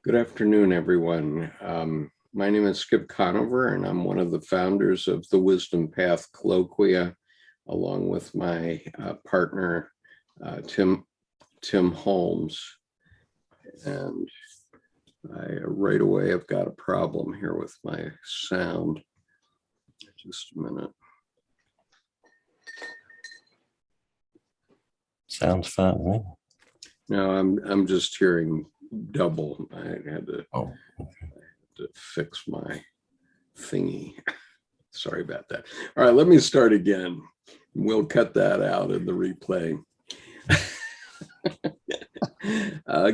Good afternoon, everyone. My name is Skip Conover, and I'm one of the founders of the Wisdom Path Colloquia, along with my partner, Tim Holmes. And right away, I've got a problem here with my sound. Just a minute. Sounds fine, right? No, I'm just hearing double. I had to fix my thingy. Sorry about that. All right, let me start again. We'll cut that out in the replay.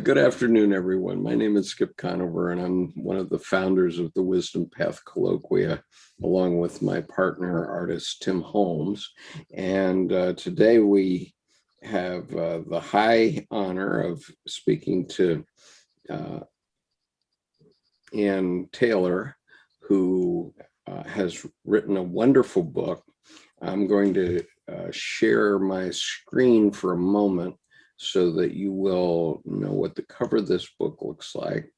Good afternoon, everyone. My name is Skip Conover, and I'm one of the founders of the Wisdom Path Colloquia, along with my partner, artist Tim Holmes. And today we have the high honor of speaking to Ann Taylor, who has written a wonderful book. I'm going to share my screen for a moment so that you will know what the cover of this book looks like.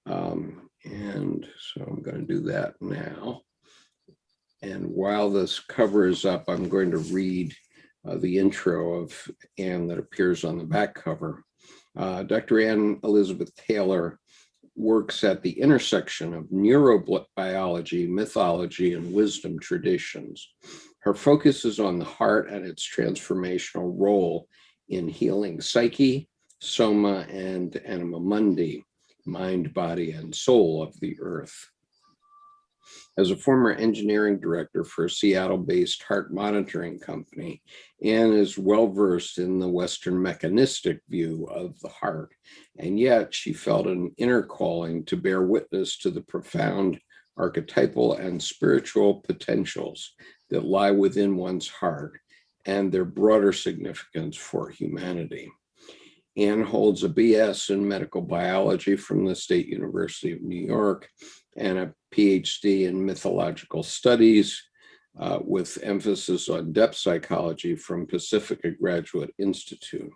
And so I'm going to do that now. And while this cover is up, I'm going to read the intro of Ann that appears on the back cover. Dr. Ann Elizabeth Taylor works at the intersection of neurobiology, mythology, and wisdom traditions. Her focus is on the heart and its transformational role in healing psyche, soma, and anima mundi, mind, body, and soul of the earth. As a former engineering director for a Seattle-based heart monitoring company, Ann is well-versed in the Western mechanistic view of the heart, and yet she felt an inner calling to bear witness to the profound archetypal and spiritual potentials that lie within one's heart and their broader significance for humanity. Ann holds a BS in medical biology from the State University of New York and a Ph.D. in mythological studies with emphasis on depth psychology from Pacifica Graduate Institute.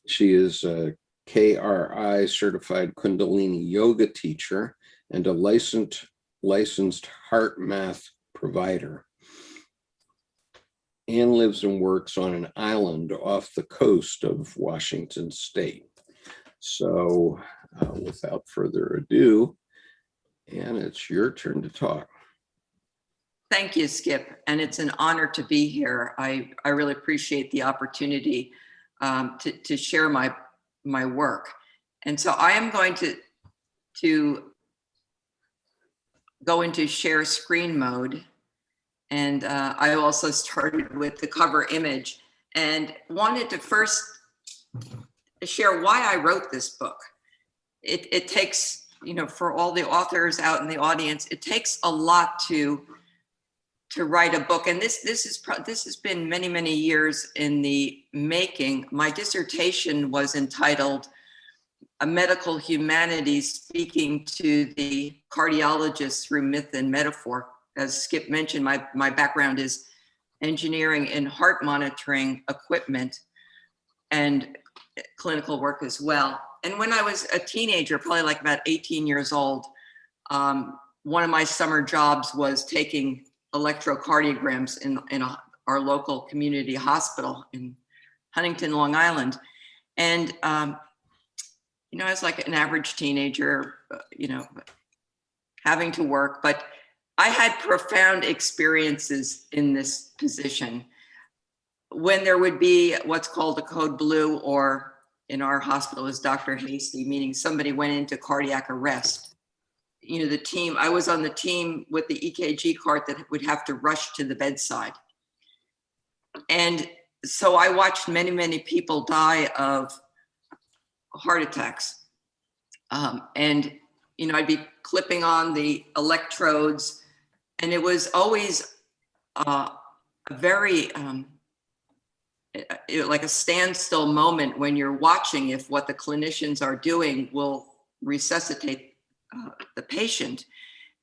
She is a KRI certified Kundalini yoga teacher and a licensed heart math provider. Ann lives and works on an island off the coast of Washington State. So without further ado, Ann, it's your turn to talk. Thank you, Skip. And it's an honor to be here. I really appreciate the opportunity to share my work. And so I am going to go into share screen mode. And I also started with the cover image and wanted to first share why I wrote this book. It takes, for all the authors out in the audience, it takes a lot to write a book. And this has been many, many years in the making. My dissertation was entitled A Medical Humanities Speaking to the Cardiologist Through Myth and Metaphor. As Skip mentioned, my background is engineering and heart monitoring equipment and clinical work as well. And when I was a teenager, probably like about 18 years old, one of my summer jobs was taking electrocardiograms in our local community hospital in Huntington, Long Island. And, I was like an average teenager, having to work, but I had profound experiences in this position when there would be what's called a code blue, or in our hospital is Dr. Hasty, meaning somebody went into cardiac arrest. The team, I was on the team with the EKG cart that would have to rush to the bedside. And so I watched many, many people die of heart attacks. And, I'd be clipping on the electrodes, and it was always a very, like a standstill moment when you're watching if what the clinicians are doing will resuscitate the patient.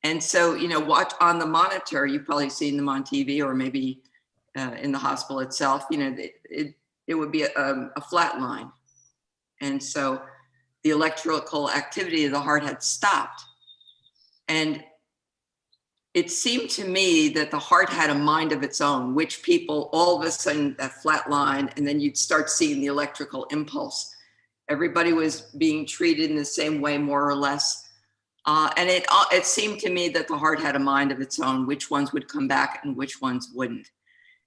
And so, watch on the monitor, you've probably seen them on TV or maybe in the hospital itself, it would be a flat line. And so the electrical activity of the heart had stopped. And it seemed to me that the heart had a mind of its own, which people all of a sudden that flat line, and then you'd start seeing the electrical impulse. Everybody was being treated in the same way, more or less. And it seemed to me that the heart had a mind of its own, which ones would come back and which ones wouldn't.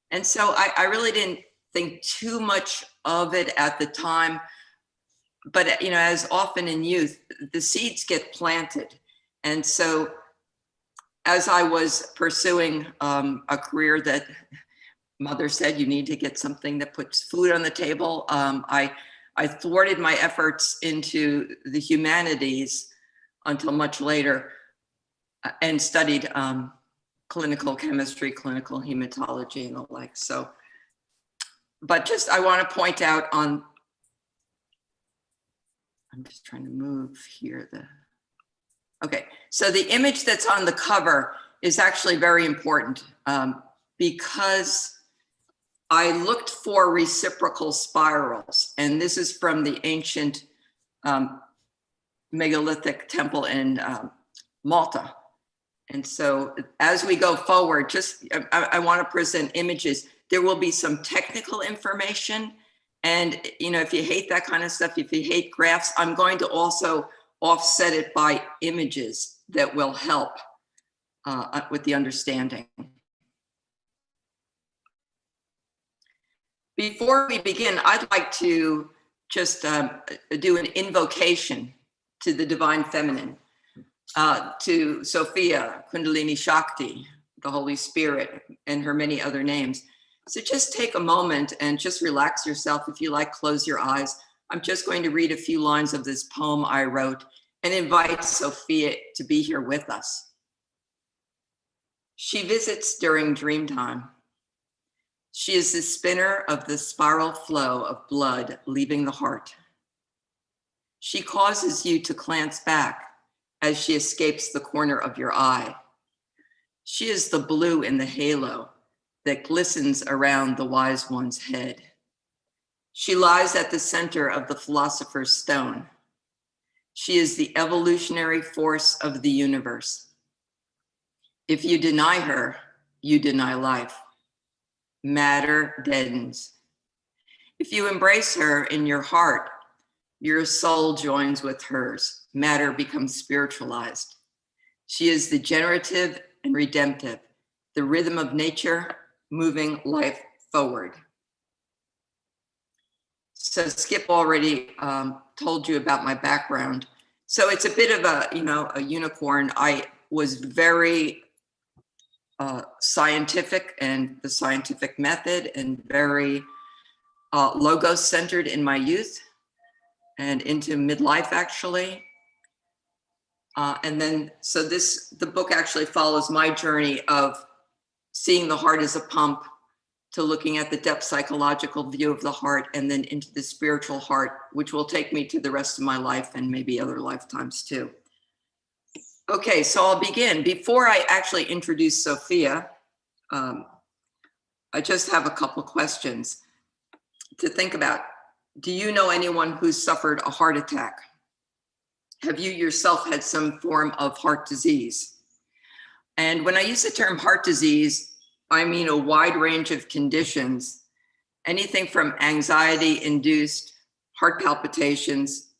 And so I really didn't think too much of it at the time. But, you know, as often in youth, the seeds get planted. And so as I was pursuing a career that mother said, you need to get something that puts food on the table, I thwarted my efforts into the humanities until much later, and studied clinical chemistry, clinical hematology, and the like. So, but just I want to point out on, I'm just trying to move here. Okay, so the image that's on the cover is actually very important because I looked for reciprocal spirals, and this is from the ancient megalithic temple in Malta. And so as we go forward, just I want to present images. There will be some technical information. And, you know, if you hate that kind of stuff, if you hate graphs, I'm going to also offset it by images that will help with the understanding. Before we begin, I'd like to just do an invocation to the divine feminine, to Sophia, Kundalini Shakti, the Holy Spirit, and her many other names. So just take a moment and just relax yourself. If you like, close your eyes. I'm just going to read a few lines of this poem I wrote and invite Sophia to be here with us. She visits during dream time. She is the spinner of the spiral flow of blood leaving the heart. She causes you to glance back as she escapes the corner of your eye. She is the blue in the halo that glistens around the wise one's head. She lies at the center of the philosopher's stone. She is the evolutionary force of the universe. If you deny her, you deny life. Matter deadens. If you embrace her in your heart, your soul joins with hers. Matter becomes spiritualized. She is the generative and redemptive, the rhythm of nature, moving life forward. So Skip already told you about my background. So it's a bit of a unicorn. I was very scientific and the scientific method, and very logos centered in my youth and into midlife actually. And then, so the book actually follows my journey of seeing the heart as a pump, to looking at the depth psychological view of the heart, and then into the spiritual heart, which will take me to the rest of my life and maybe other lifetimes too. Okay, so I'll begin. Before I actually introduce Sophia, I just have a couple questions to think about. Do you know anyone who's suffered a heart attack? Have you yourself had some form of heart disease? And when I use the term heart disease, I mean a wide range of conditions, anything from anxiety-induced heart palpitations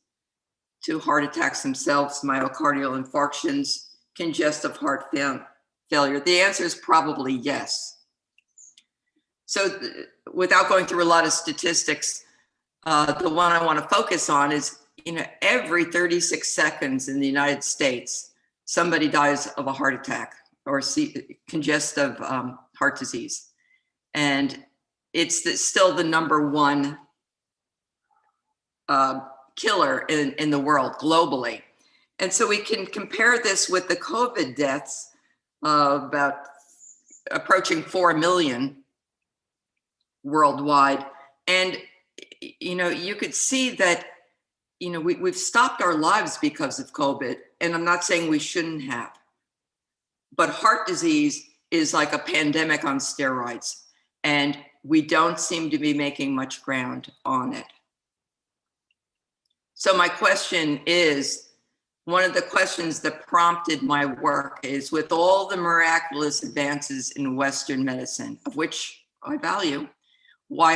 to heart attacks themselves, myocardial infarctions, congestive heart failure. The answer is probably yes. So without going through a lot of statistics, the one I want to focus on is, every 36 seconds in the United States, somebody dies of a heart attack or congestive heart disease. And it's still the number one killer in the world globally. And so we can compare this with the COVID deaths, about approaching 4 million worldwide. And, you could see that, we've stopped our lives because of COVID. And I'm not saying we shouldn't have, but heart disease is like a pandemic on steroids, and we don't seem to be making much ground on it. So my question is, one of the questions that prompted my work is, with all the miraculous advances in Western medicine, of which I value, why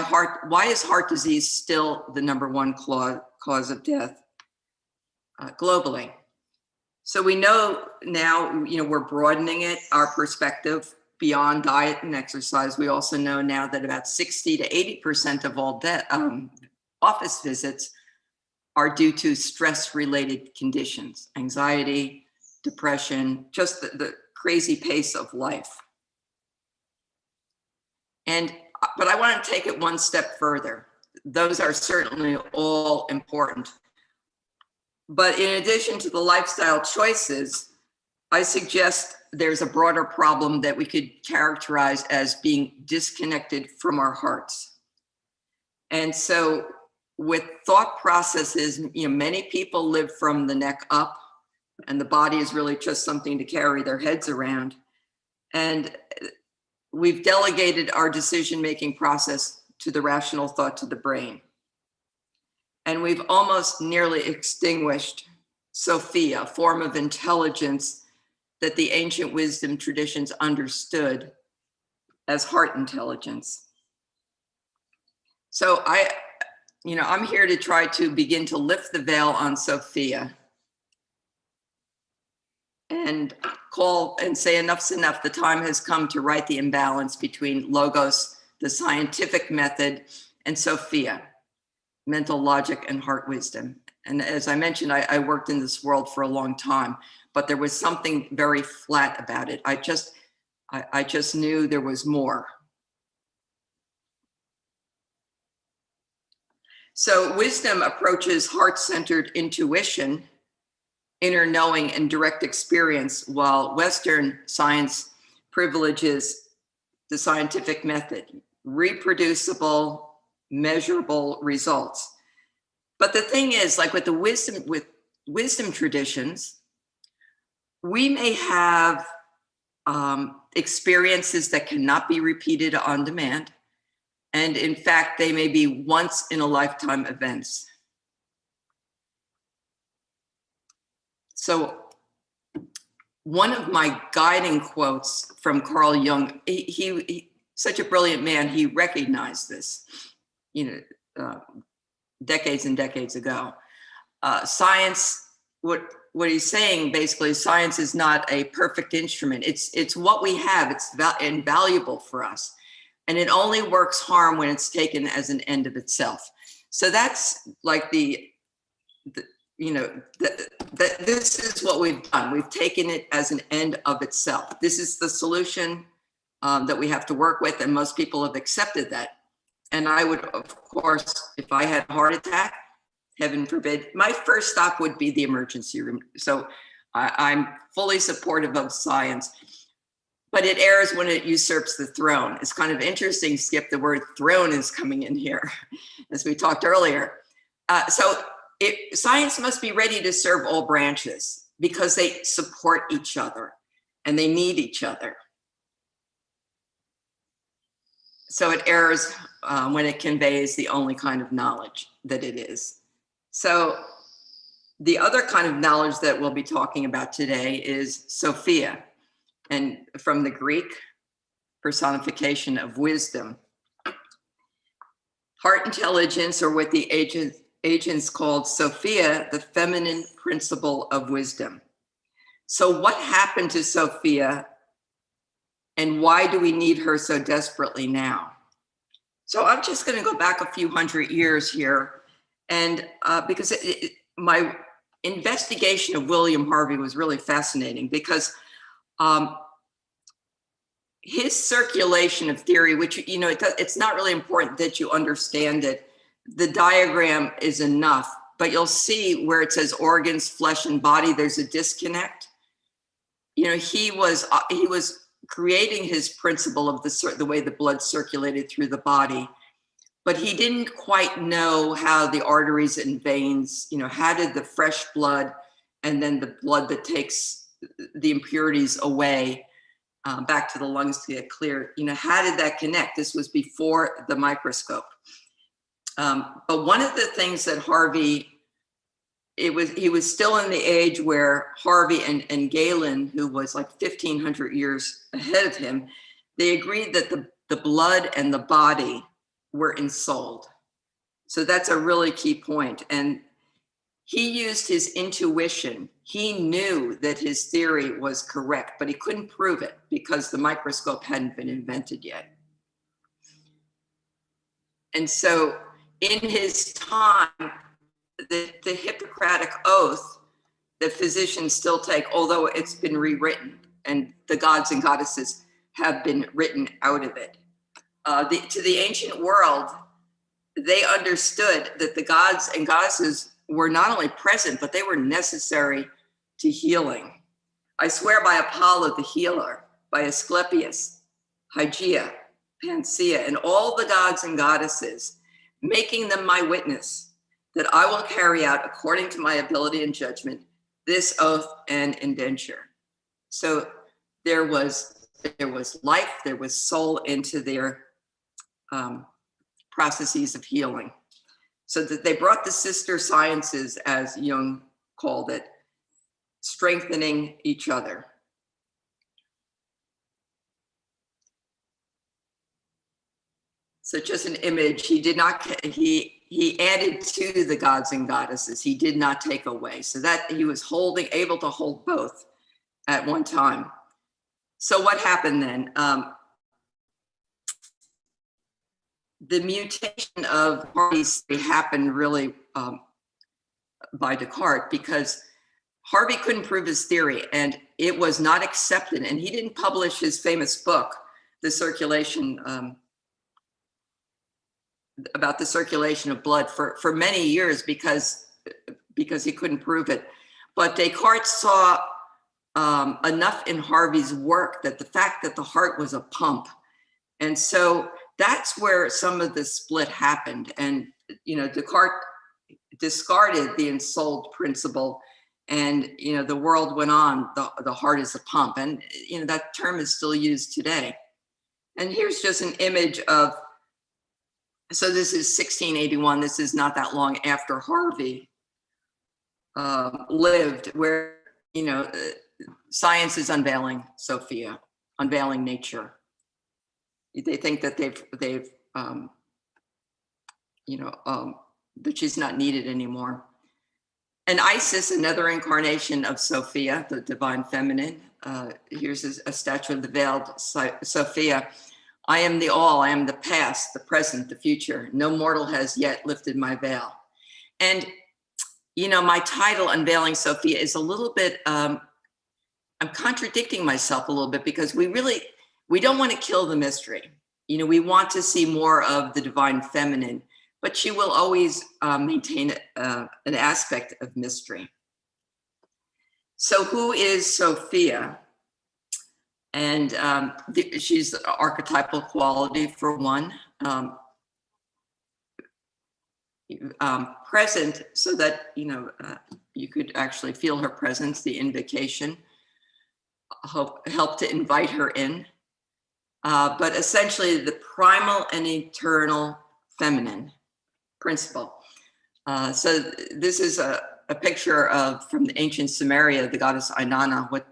is heart disease still the #1 cause of death globally? So we know now, we're broadening our perspective beyond diet and exercise. We also know now that about 60 to 80% of all office visits are due to stress-related conditions, anxiety, depression, just the crazy pace of life. But I want to take it one step further. Those are certainly all important. But in addition to the lifestyle choices, I suggest there's a broader problem that we could characterize as being disconnected from our hearts. And so with thought processes, many people live from the neck up, and the body is really just something to carry their heads around. And we've delegated our decision-making process to the rational thought, to the brain. And we've almost nearly extinguished Sophia, a form of intelligence that the ancient wisdom traditions understood as heart intelligence. So I'm here to try to begin to lift the veil on Sophia and call and say enough's enough. The time has come to right the imbalance between Logos, the scientific method, and Sophia, mental logic and heart wisdom. And as I mentioned, I worked in this world for a long time, but there was something very flat about it. I just knew there was more. So wisdom approaches heart-centered intuition, inner knowing, and direct experience, while Western science privileges the scientific method, reproducible, measurable results. But the thing is, like with wisdom traditions, we may have experiences that cannot be repeated on demand. And in fact, they may be once in a lifetime events. So one of my guiding quotes from Carl Jung, he such a brilliant man, he recognized this, decades and decades ago. Science, what he's saying basically, science is not a perfect instrument. It's what we have. It's invaluable for us. And it only works harm when it's taken as an end of itself. So that's like this is what we've done. We've taken it as an end of itself. This is the solution that we have to work with, and most people have accepted that. And I would, of course, if I had a heart attack, heaven forbid, my first stop would be the emergency room. So I'm fully supportive of science. But it errs when it usurps the throne. It's kind of interesting, Skip, the word throne is coming in here, as we talked earlier. Science must be ready to serve all branches because they support each other and they need each other. So it errs when it conveys the only kind of knowledge that it is. So the other kind of knowledge that we'll be talking about today is Sophia. And from the Greek, personification of wisdom. Heart intelligence, or what the ancients called Sophia, the feminine principle of wisdom. So what happened to Sophia, and why do we need her so desperately now? So I'm just going to go back a few hundred years here, and because my investigation of William Harvey was really fascinating, because his circulation of theory, which, it's not really important that you understand it. The diagram is enough, but you'll see where it says organs, flesh, and body, there's a disconnect. He was creating his principle of the way the blood circulated through the body, but he didn't quite know how the arteries and veins, how did the fresh blood and then the blood that takes the impurities away back to the lungs to get clear, how did that connect? This was before the microscope. But one of the things that Harvey he was still in the age where Harvey and Galen, who was like 1,500 years ahead of him, they agreed that the blood and the body were ensouled. So that's a really key point. And he used his intuition. He knew that his theory was correct, but he couldn't prove it because the microscope hadn't been invented yet. And so in his time, the Hippocratic Oath that physicians still take, although it's been rewritten and the gods and goddesses have been written out of it. To the ancient world, they understood that the gods and goddesses were not only present, but they were necessary to healing. I swear by Apollo the healer, by Asclepius, Hygeia, Panacea, and all the gods and goddesses, making them my witness, that I will carry out, according to my ability and judgment, this oath and indenture. So there was life, there was soul into their processes of healing. So that they brought the sister sciences, as Jung called it, strengthening each other. So just an image, he added to the gods and goddesses, he did not take away. So that he was able to hold both at one time. So what happened then? The mutation of Harvey's theory happened really by Descartes, because Harvey couldn't prove his theory and it was not accepted. And he didn't publish his famous book, The Circulation, about the circulation of blood for many years because he couldn't prove it. But Descartes saw enough in Harvey's work that the fact that the heart was a pump. And so that's where some of the split happened. And, Descartes discarded the ensouled principle and, the world went on, the heart is a pump. And, that term is still used today. And here's just an image of, so this is 1681. This is not that long after Harvey lived, where, science is unveiling Sophia, unveiling nature. They think that that she's not needed anymore. And Isis, another incarnation of Sophia, the divine feminine. Here's a statue of the veiled Sophia. I am the all, I am the past, the present, the future. No mortal has yet lifted my veil. And, my title, Unveiling Sophia, is a little bit, I'm contradicting myself a little bit, because we don't want to kill the mystery. We want to see more of the divine feminine, but she will always maintain an aspect of mystery. So who is Sophia? And she's the archetypal quality for one. Present, so that, you could actually feel her presence, the invocation, help to invite her in. But essentially the primal and eternal feminine principle. So this is a picture from the ancient Sumeria, the goddess Inanna, with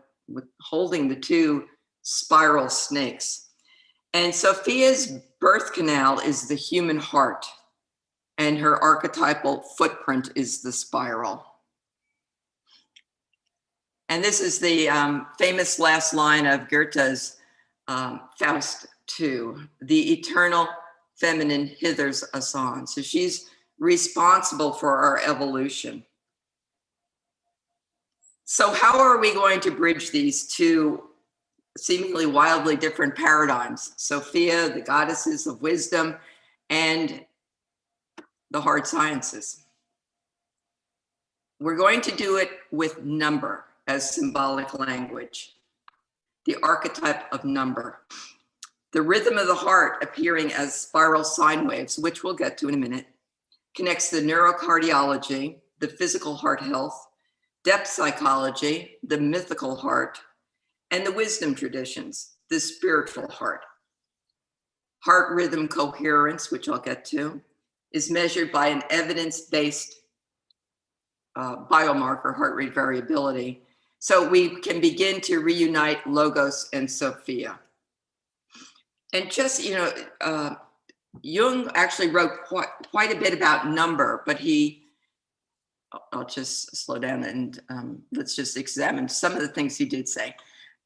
holding the two spiral snakes. And Sophia's birth canal is the human heart, and her archetypal footprint is the spiral. And this is the famous last line of Goethe's Faust II, the eternal feminine hithers us on. So she's responsible for our evolution. So how are we going to bridge these two seemingly wildly different paradigms? Sophia, the goddesses of wisdom, and the hard sciences. We're going to do it with number as symbolic language, the archetype of number. The rhythm of the heart appearing as spiral sine waves, which we'll get to in a minute, connects the neurocardiology, the physical heart health, depth psychology, the mythical heart, and the wisdom traditions, the spiritual heart. Heart rhythm coherence, which I'll get to, is measured by an evidence-based biomarker heart rate variability. So we can begin to reunite Logos and Sophia. And just, Jung actually wrote quite a bit about number, but I'll just slow down and let's just examine some of the things he did say.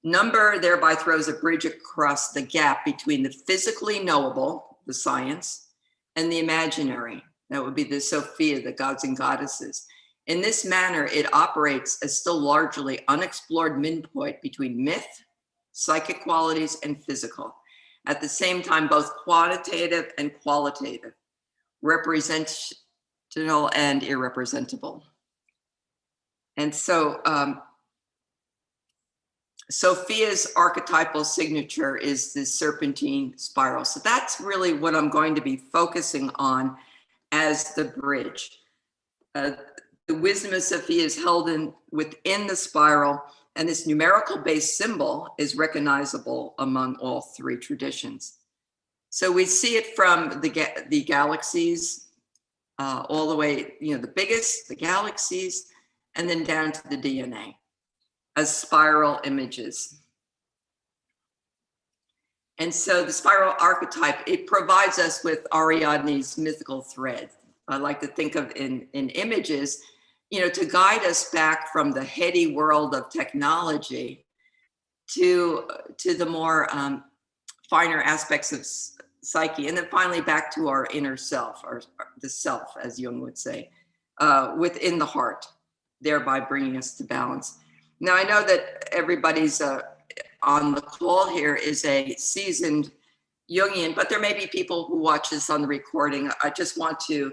Number thereby throws a bridge across the gap between the physically knowable, the science, and the imaginary. That would be the Sophia, the gods and goddesses. In this manner, it operates as still largely unexplored midpoint between myth, psychic qualities, and physical. At the same time, both quantitative and qualitative, representational and irrepresentable. And so Sophia's archetypal signature is the serpentine spiral. So that's really what I'm going to be focusing on as the bridge. The wisdom of Sophia is held within the spiral, and this numerical-based symbol is recognizable among all three traditions. So we see it from the galaxies, all the way, the biggest, the galaxies, and then down to the DNA as spiral images. And so the spiral archetype, it provides us with Ariadne's mythical thread. I like to think of in images, to guide us back from the heady world of technology to the more finer aspects of psyche, and then finally back to our inner self, or the self, as Jung would say, within the heart, thereby bringing us to balance. Now, I know that everybody's on the call here is a seasoned Jungian, but there may be people who watch this on the recording. I just want to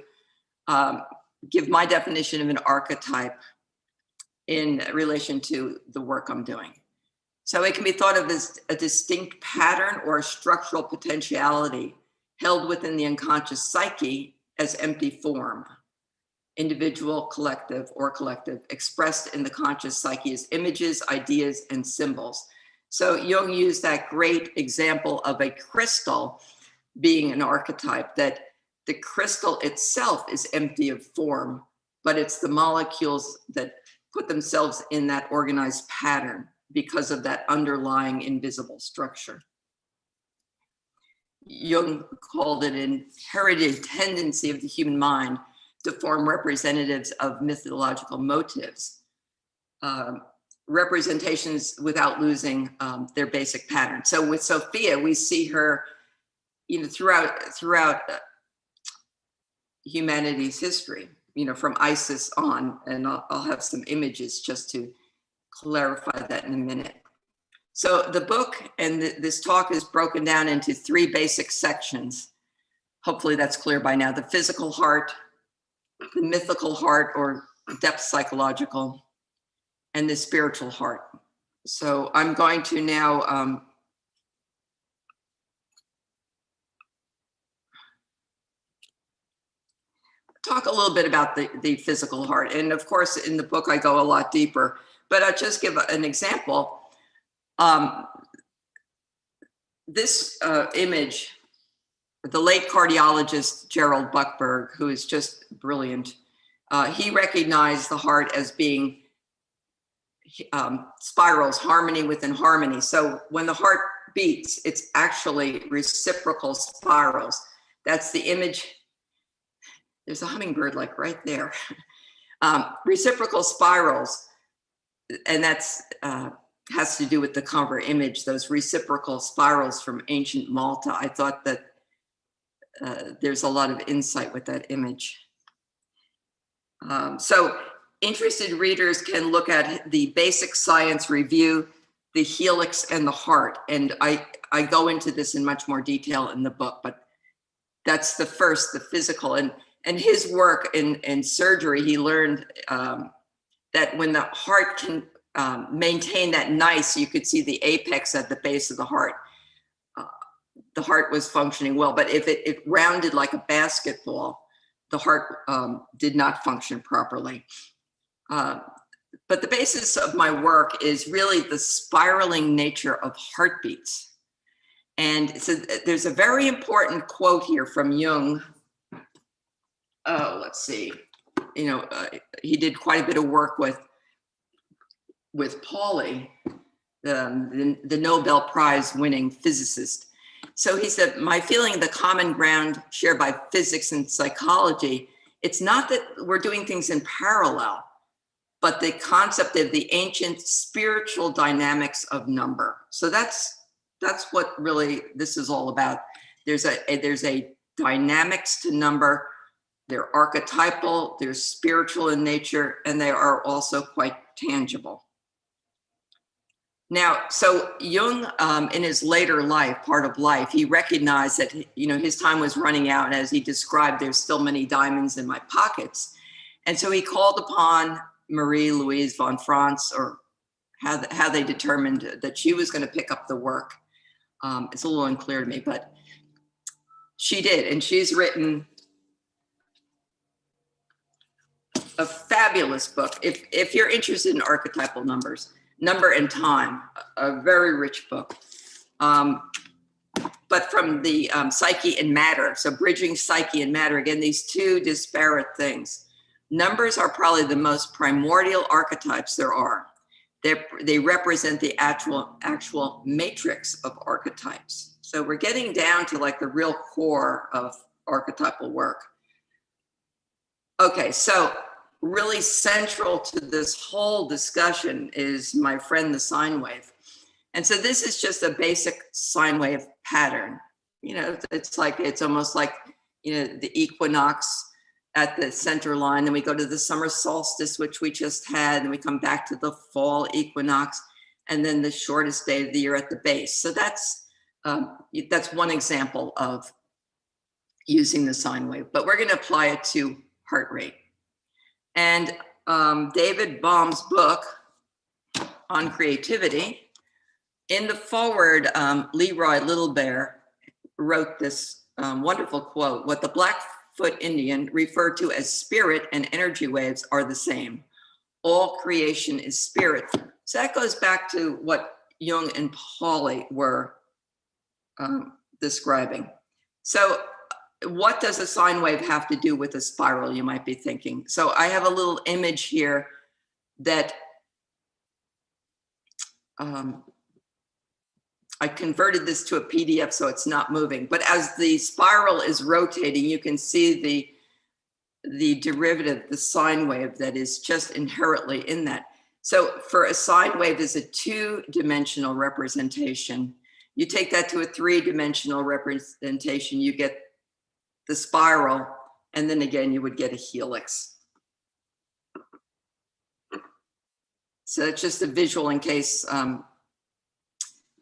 give my definition of an archetype in relation to the work I'm doing. So it can be thought of as a distinct pattern or a structural potentiality held within the unconscious psyche as empty form, individual, collective, or collective, expressed in the conscious psyche as images, ideas, and symbols. So Jung used that great example of a crystal being an archetype, that the crystal itself is empty of form, but it's the molecules that put themselves in that organized pattern because of that underlying invisible structure. Jung called it an inherited tendency of the human mind to form representatives of mythological motives, representations without losing their basic pattern. So with Sophia, we see her, throughout humanity's history, from Isis on, and I'll have some images just to clarify that in a minute. So the book and this talk is broken down into three basic sections. Hopefully that's clear by now: the physical heart, the mythical heart or depth psychological, and the spiritual heart. So I'm going to now talk a little bit about the physical heart. And of course, in the book, I go a lot deeper, but I'll just give an example. This image, the late cardiologist Gerald Buckberg, who is just brilliant, he recognized the heart as being spirals, harmony within harmony. So when the heart beats, it's actually reciprocal spirals. That's the image. There's a hummingbird like right there. Reciprocal spirals, and that's has to do with the cover image, those reciprocal spirals from ancient Malta. I thought that there's a lot of insight with that image. So interested readers can look at the Basic Science Review, the helix and the heart. And I go into this in much more detail in the book, but that's the first, the physical. And his work in surgery, he learned that when the heart can maintain that nice, you could see the apex at the base of the heart was functioning well. But if it rounded like a basketball, the heart did not function properly. But the basis of my work is really the spiraling nature of heartbeats. And so there's a very important quote here from Jung. Oh, let's see. he did quite a bit of work with Pauli, the Nobel Prize winning physicist. So he said, my feeling, the common ground shared by physics and psychology, it's not that we're doing things in parallel, but the concept of the ancient spiritual dynamics of number. So that's what really this is all about. There's a dynamics to number. They're archetypal, they're spiritual in nature, and they are also quite tangible. Now, so Jung, in his later life, part of life, he recognized that, his time was running out. And as he described, there's still many diamonds in my pockets. And so he called upon Marie Louise von Franz, or how they determined that she was going to pick up the work. It's a little unclear to me, but she did. And she's written a fabulous book. If you're interested in archetypal numbers, Number and Time, a very rich book. But from the psyche and matter, so bridging psyche and matter, again, these two disparate things. Numbers are probably the most primordial archetypes there are. They represent the actual matrix of archetypes. So we're getting down to like the real core of archetypal work. Okay, so really central to this whole discussion is my friend, the sine wave. And so this is just a basic sine wave pattern. It's almost like, the equinox at the center line, then we go to the summer solstice, which we just had, and we come back to the fall equinox, and then the shortest day of the year at the base. So that's one example of using the sine wave, but we're going to apply it to heart rate. And David Baum's book on creativity, in the foreword, Leroy Littlebear wrote this wonderful quote: what the Blackfoot Indian referred to as spirit and energy waves are the same. All creation is spirit. So that goes back to what Jung and Pauli were describing. So what does a sine wave have to do with a spiral, you might be thinking? So I have a little image here that I converted this to a PDF so it's not moving. But as the spiral is rotating, you can see the derivative, the sine wave that is just inherently in that. So for a sine wave is a two-dimensional representation. You take that to a three-dimensional representation, you get the spiral, and then again, you would get a helix. So it's just a visual in case.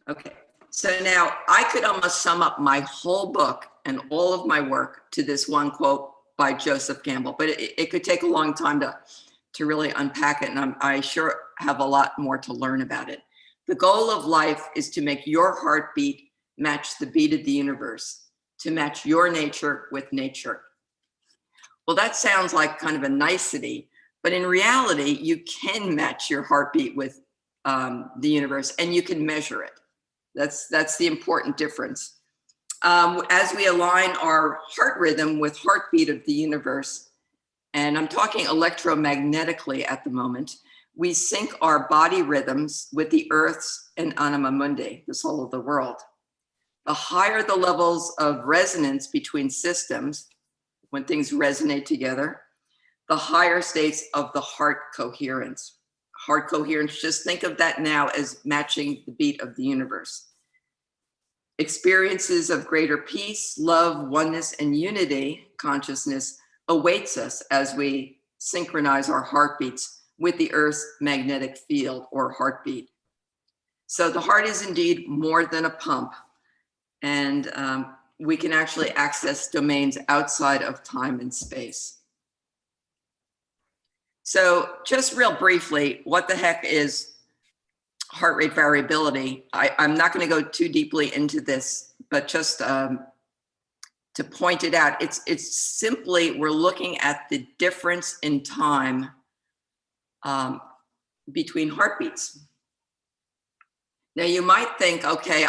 Okay, so now I could almost sum up my whole book and all of my work to this one quote by Joseph Campbell, but it could take a long time to really unpack it, and I sure have a lot more to learn about it. The goal of life is to make your heartbeat match the beat of the universe, to match your nature with nature. Well, that sounds like kind of a nicety, but in reality, you can match your heartbeat with the universe, and you can measure it. That's the important difference. As we align our heart rhythm with heartbeat of the universe, and I'm talking electromagnetically at the moment, we sync our body rhythms with the Earth's and Anima Mundi, the soul of the world. The higher the levels of resonance between systems, when things resonate together, the higher states of the heart coherence. Heart coherence, just think of that now as matching the beat of the universe. Experiences of greater peace, love, oneness, and unity consciousness awaits us as we synchronize our heartbeats with the Earth's magnetic field or heartbeat. So the heart is indeed more than a pump, and we can actually access domains outside of time and space. So just real briefly, what the heck is heart rate variability? I'm not going to go too deeply into this, but just to point it out, it's simply we're looking at the difference in time between heartbeats. Now you might think, okay,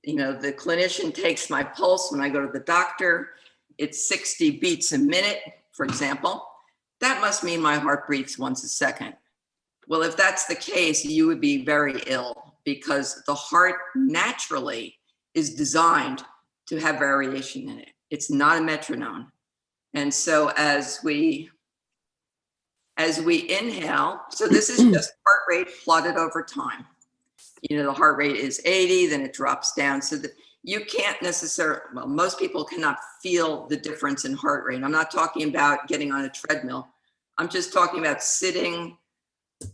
the clinician takes my pulse when I go to the doctor. It's 60 beats a minute, for example. that must mean my heart beats once a second. Well, if that's the case, you would be very ill, because the heart naturally is designed to have variation in it. It's not a metronome. And so as we inhale, so this is just heart rate plotted over time. You know, the heart rate is 80, then it drops down. So that you can't necessarily, well, most people cannot feel the difference in heart rate. I'm not talking about getting on a treadmill. I'm just talking about sitting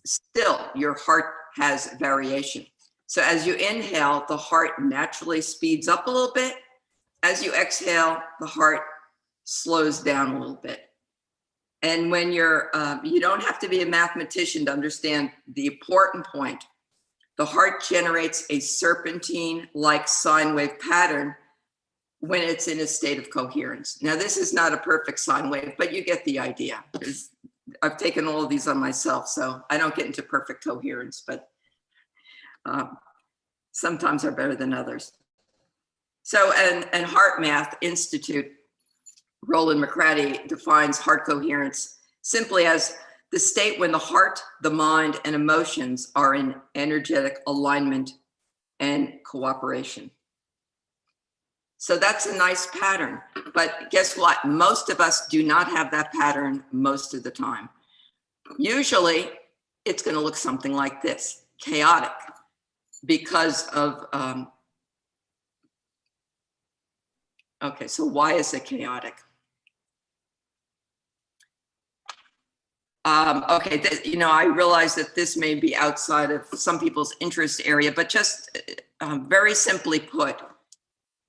still. Your heart has variation. So as you inhale, the heart naturally speeds up a little bit. As you exhale, the heart slows down a little bit. And when you're, you don't have to be a mathematician to understand the important point. The heart generates a serpentine-like sine wave pattern when it's in a state of coherence. Now, this is not a perfect sine wave, but you get the idea. I've taken all of these on myself, so I don't get into perfect coherence, but sometimes are better than others. So, and Heart Math Institute, Roland McCratty defines heart coherence simply as the state when the heart, the mind, and emotions are in energetic alignment and cooperation. So that's a nice pattern, but guess what? Most of us do not have that pattern most of the time. Usually, it's going to look something like this, chaotic, because of, okay, so why is it chaotic? Okay, you know, I realize that this may be outside of some people's interest area, but just very simply put,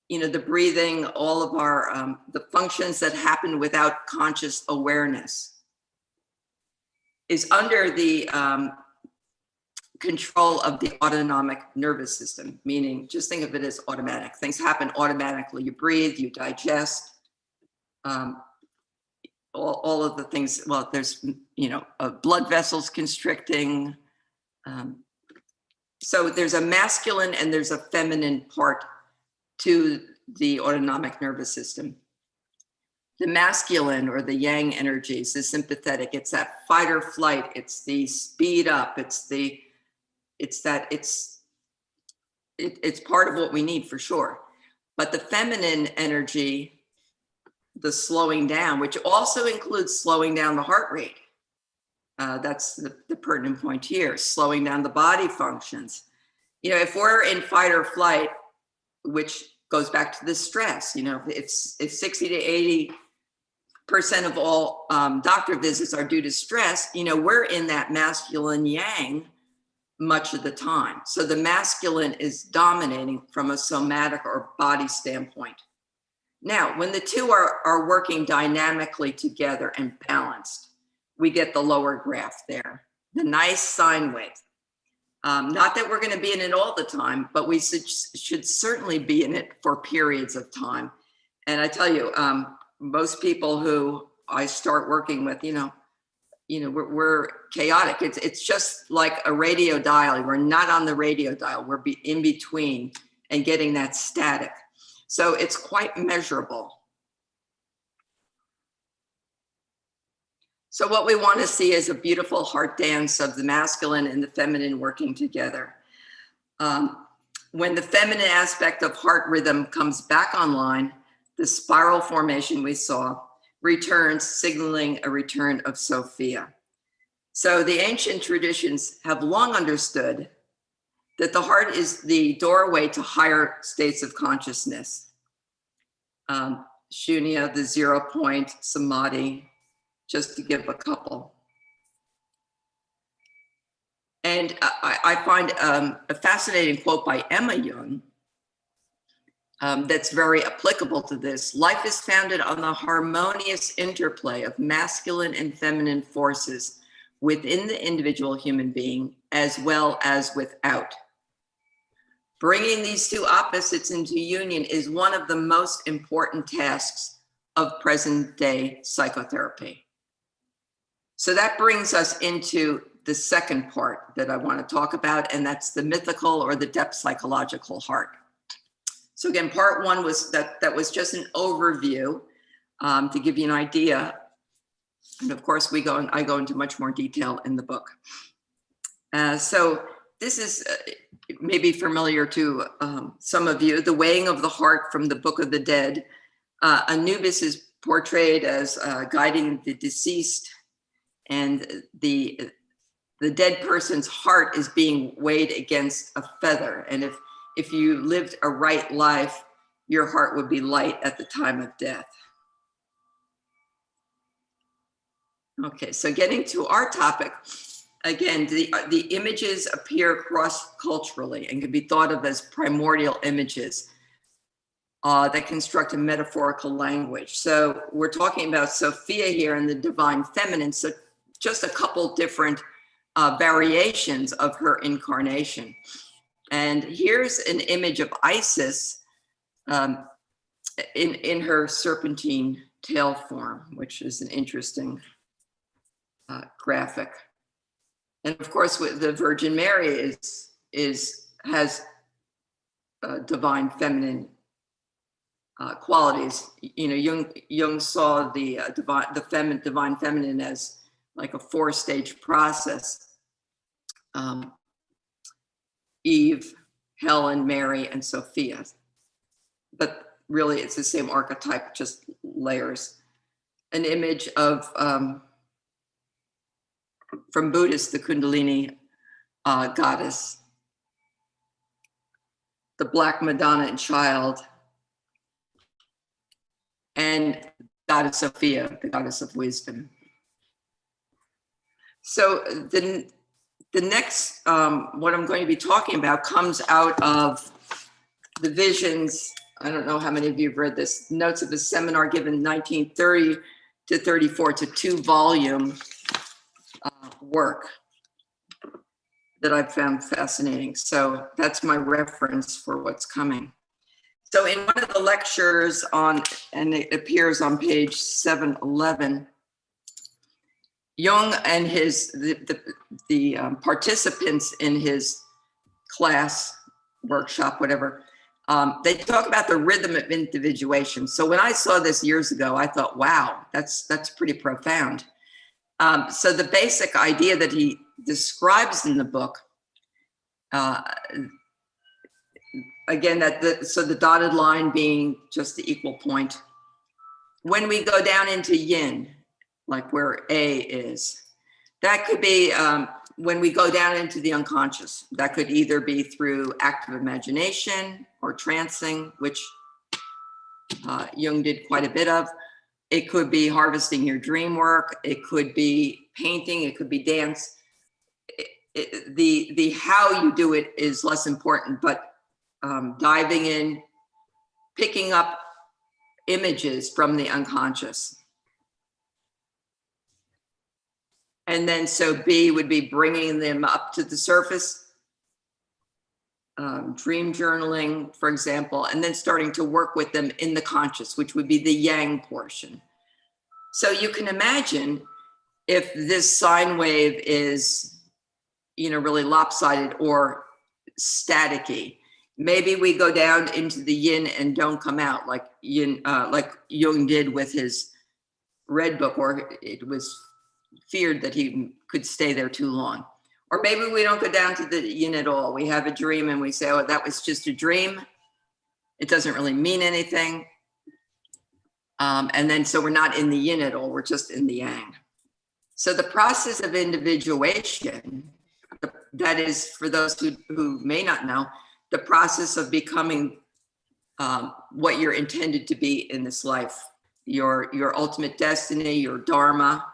you know, the breathing, all of our, the functions that happen without conscious awareness is under the control of the autonomic nervous system, meaning just think of it as automatic. Things happen automatically. You breathe, you digest, all of the things, well, there's, you know, blood vessels constricting. So there's a masculine and there's a feminine part to the autonomic nervous system. The masculine, or the yang energies, the sympathetic, it's that fight or flight, it's the speed up, it's part of what we need for sure. But the feminine energy, the slowing down, which also includes slowing down the heart rate. That's the pertinent point here, slowing down the body functions. You know, if we're in fight or flight, which goes back to the stress, you know, if 60 to 80% of all doctor visits are due to stress, you know, we're in that masculine yang much of the time. So the masculine is dominating from a somatic or body standpoint. Now, when the two are working dynamically together and balanced, we get the lower graph there, the nice sine wave. Not that we're going to be in it all the time, but we should certainly be in it for periods of time. And I tell you, most people who I start working with, you know, we're chaotic. It's just like a radio dial. We're not on the radio dial. We're in between and getting that static. So it's quite measurable. So what we want to see is a beautiful heart dance of the masculine and the feminine working together. When the feminine aspect of heart rhythm comes back online, the spiral formation we saw returns, signaling a return of Sophia. So the ancient traditions have long understood that the heart is the doorway to higher states of consciousness. Shunya, the 0 point, samadhi, just to give a couple. And I find a fascinating quote by Emma Jung that's very applicable to this. Life is founded on the harmonious interplay of masculine and feminine forces within the individual human being, as well as without. Bringing these two opposites into union is one of the most important tasks of present-day psychotherapy. So that brings us into the second part that I want to talk about, and that's the mythical or the depth psychological heart. So again, part one was that was just an overview to give you an idea And of course, I go into much more detail in the book. So this is maybe familiar to some of you, the weighing of the heart from the Book of the Dead. Anubis is portrayed as guiding the deceased, and the dead person's heart is being weighed against a feather. And if you lived a right life, your heart would be light at the time of death. Okay, so getting to our topic, again, the images appear cross-culturally and can be thought of as primordial images that construct a metaphorical language. So we're talking about Sophia here in the divine feminine, so just a couple different variations of her incarnation. And here's an image of Isis in her serpentine tail form, which is an interesting graphic. And of course, with the Virgin Mary has divine feminine qualities. You know, Jung saw the divine feminine as like a 4-stage process. Eve, Helen, Mary, and Sophia. But really, it's the same archetype, just layers. An image of, from Buddhist, the Kundalini goddess, the Black Madonna and Child, and Goddess Sophia, the goddess of wisdom. So the next, what I'm going to be talking about comes out of the visions. I don't know how many of you have read this, notes of a seminar given in 1930 to 34. It's a 2-volume work that I've found fascinating. So that's my reference for what's coming. So in one of the lectures and it appears on page 711, Jung and the participants in his class, workshop, whatever, they talk about the rhythm of individuation. So when I saw this years ago, I thought, wow, that's pretty profound. So the basic idea that he describes in the book, again, so the dotted line being just the equal point. When we go down into yin, like where A is, that could be when we go down into the unconscious. That could either be through active imagination or trancing, which Jung did quite a bit of. It could be harvesting your dream work. It could be painting. It could be dance. The how you do it is less important, but diving in, picking up images from the unconscious. And then so B would be bringing them up to the surface, dream journaling, for example, and then starting to work with them in the conscious, which would be the yang portion. So you can imagine if this sine wave is, really lopsided or staticky, maybe we go down into the yin and don't come out like Jung did with his red book, or it was feared that he could stay there too long. Or maybe we don't go down to the yin at all. We have a dream and we say, oh, that was just a dream. It doesn't really mean anything. And then so we're not in the yin at all. We're just in the yang. So the process of individuation, that is, for those who may not know, the process of becoming what you're intended to be in this life, your ultimate destiny, your dharma.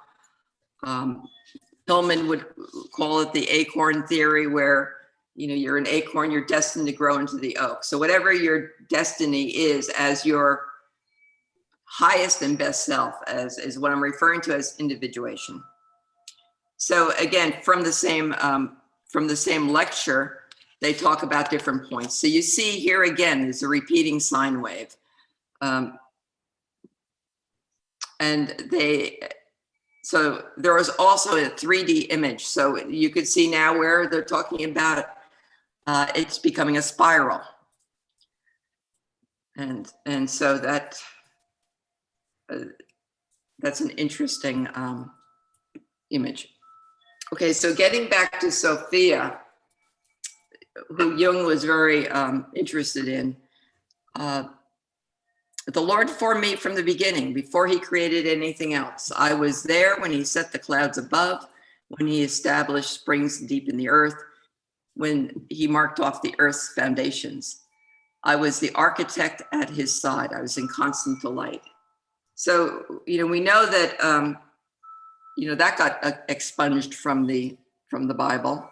Hillman would call it the Acorn Theory, where you're an acorn, you're destined to grow into the oak. So whatever your destiny is, as your highest and best self, is what I'm referring to as individuation. So again, from the same lecture, they talk about different points. So you see here again, there's a repeating sine wave. So there was also a 3D image. So you could see now where they're talking about it's becoming a spiral. And so that that's an interesting image. Okay, so getting back to Sophia, who Jung was very interested in. The Lord formed me from the beginning, before he created anything else. I was there when he set the clouds above, when he established springs deep in the earth, when he marked off the earth's foundations. I was the architect at his side. I was in constant delight. So, we know that, that got expunged from the Bible.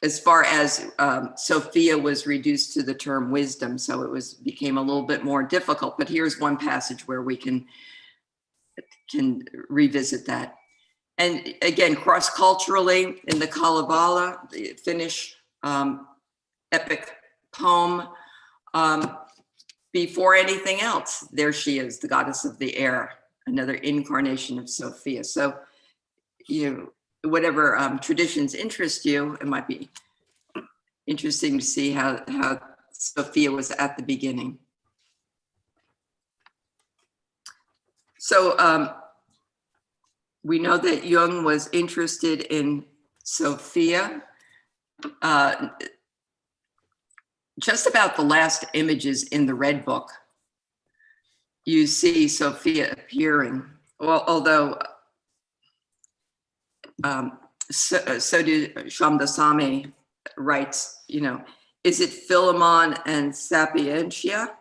As far as Sophia was reduced to the term wisdom, so it became a little bit more difficult. But here's one passage where we can revisit that. And again, cross-culturally, in the Kalevala, the Finnish epic poem, before anything else, there she is, the goddess of the air, another incarnation of Sophia. So, whatever traditions interest you, it might be interesting to see how Sophia was at the beginning. So we know that Jung was interested in Sophia. Just about the last images in the Red Book, you see Sophia appearing, well, although Sodhu Shamdasamy writes, is it Philemon and Sapientia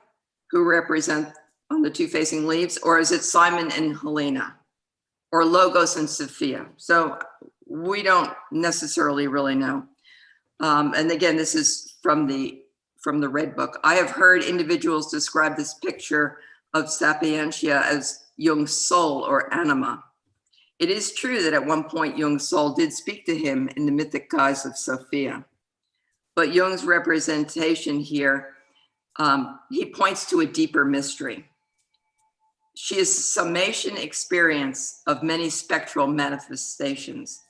who represent on the two facing leaves, or is it Simon and Helena, or Logos and Sophia? So we don't necessarily really know. And again, this is from the Red Book. I have heard individuals describe this picture of Sapientia as Jung's soul or anima. It is true that at one point Jung's soul did speak to him in the mythic guise of Sophia. But Jung's representation here, he points to a deeper mystery. She is a summation experience of many spectral manifestations.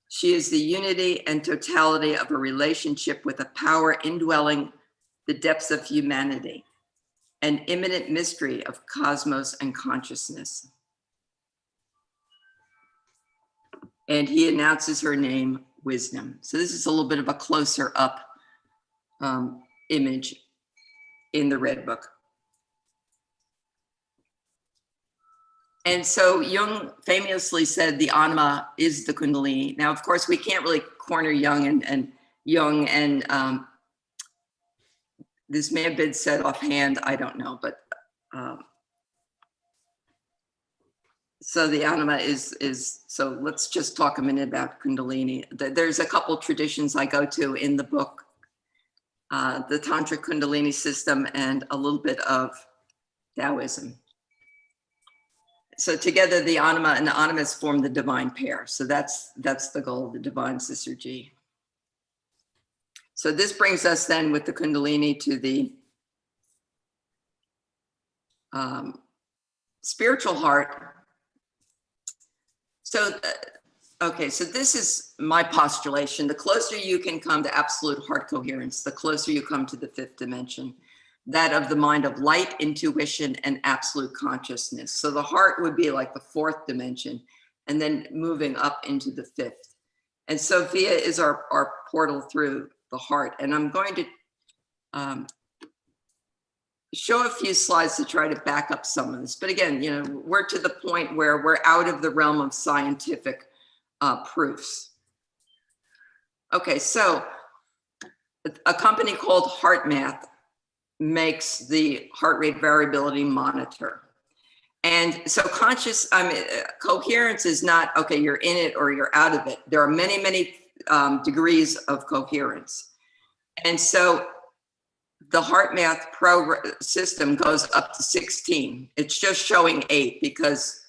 She is the unity and totality of a relationship with a power indwelling the depths of humanity, an immanent mystery of cosmos and consciousness. And he announces her name, Wisdom. So this is a little bit of a closer up image in the Red Book. And so Jung famously said the Anima is the Kundalini. Now, of course, we can't really corner Jung and this may have been said offhand, I don't know, but so the Anima is, so let's just talk a minute about Kundalini. There's a couple traditions I go to in the book, the Tantric Kundalini system and a little bit of Taoism. So together the Anima and the Animus form the divine pair. So that's the goal, the divine syzygy. So this brings us then with the Kundalini to the spiritual heart. So, okay, so this is my postulation. The closer you can come to absolute heart coherence, the closer you come to the fifth dimension, that of the mind of light, intuition, and absolute consciousness. So the heart would be like the fourth dimension, and then moving up into the fifth. And Sophia is our portal through the heart. And I'm going to show a few slides to try to back up some of this. But again, we're to the point where we're out of the realm of scientific proofs. Okay, so a company called HeartMath makes the heart rate variability monitor. And so coherence is not, okay, you're in it or you're out of it. There are many, many degrees of coherence. And so the HeartMath system goes up to 16. It's just showing 8 because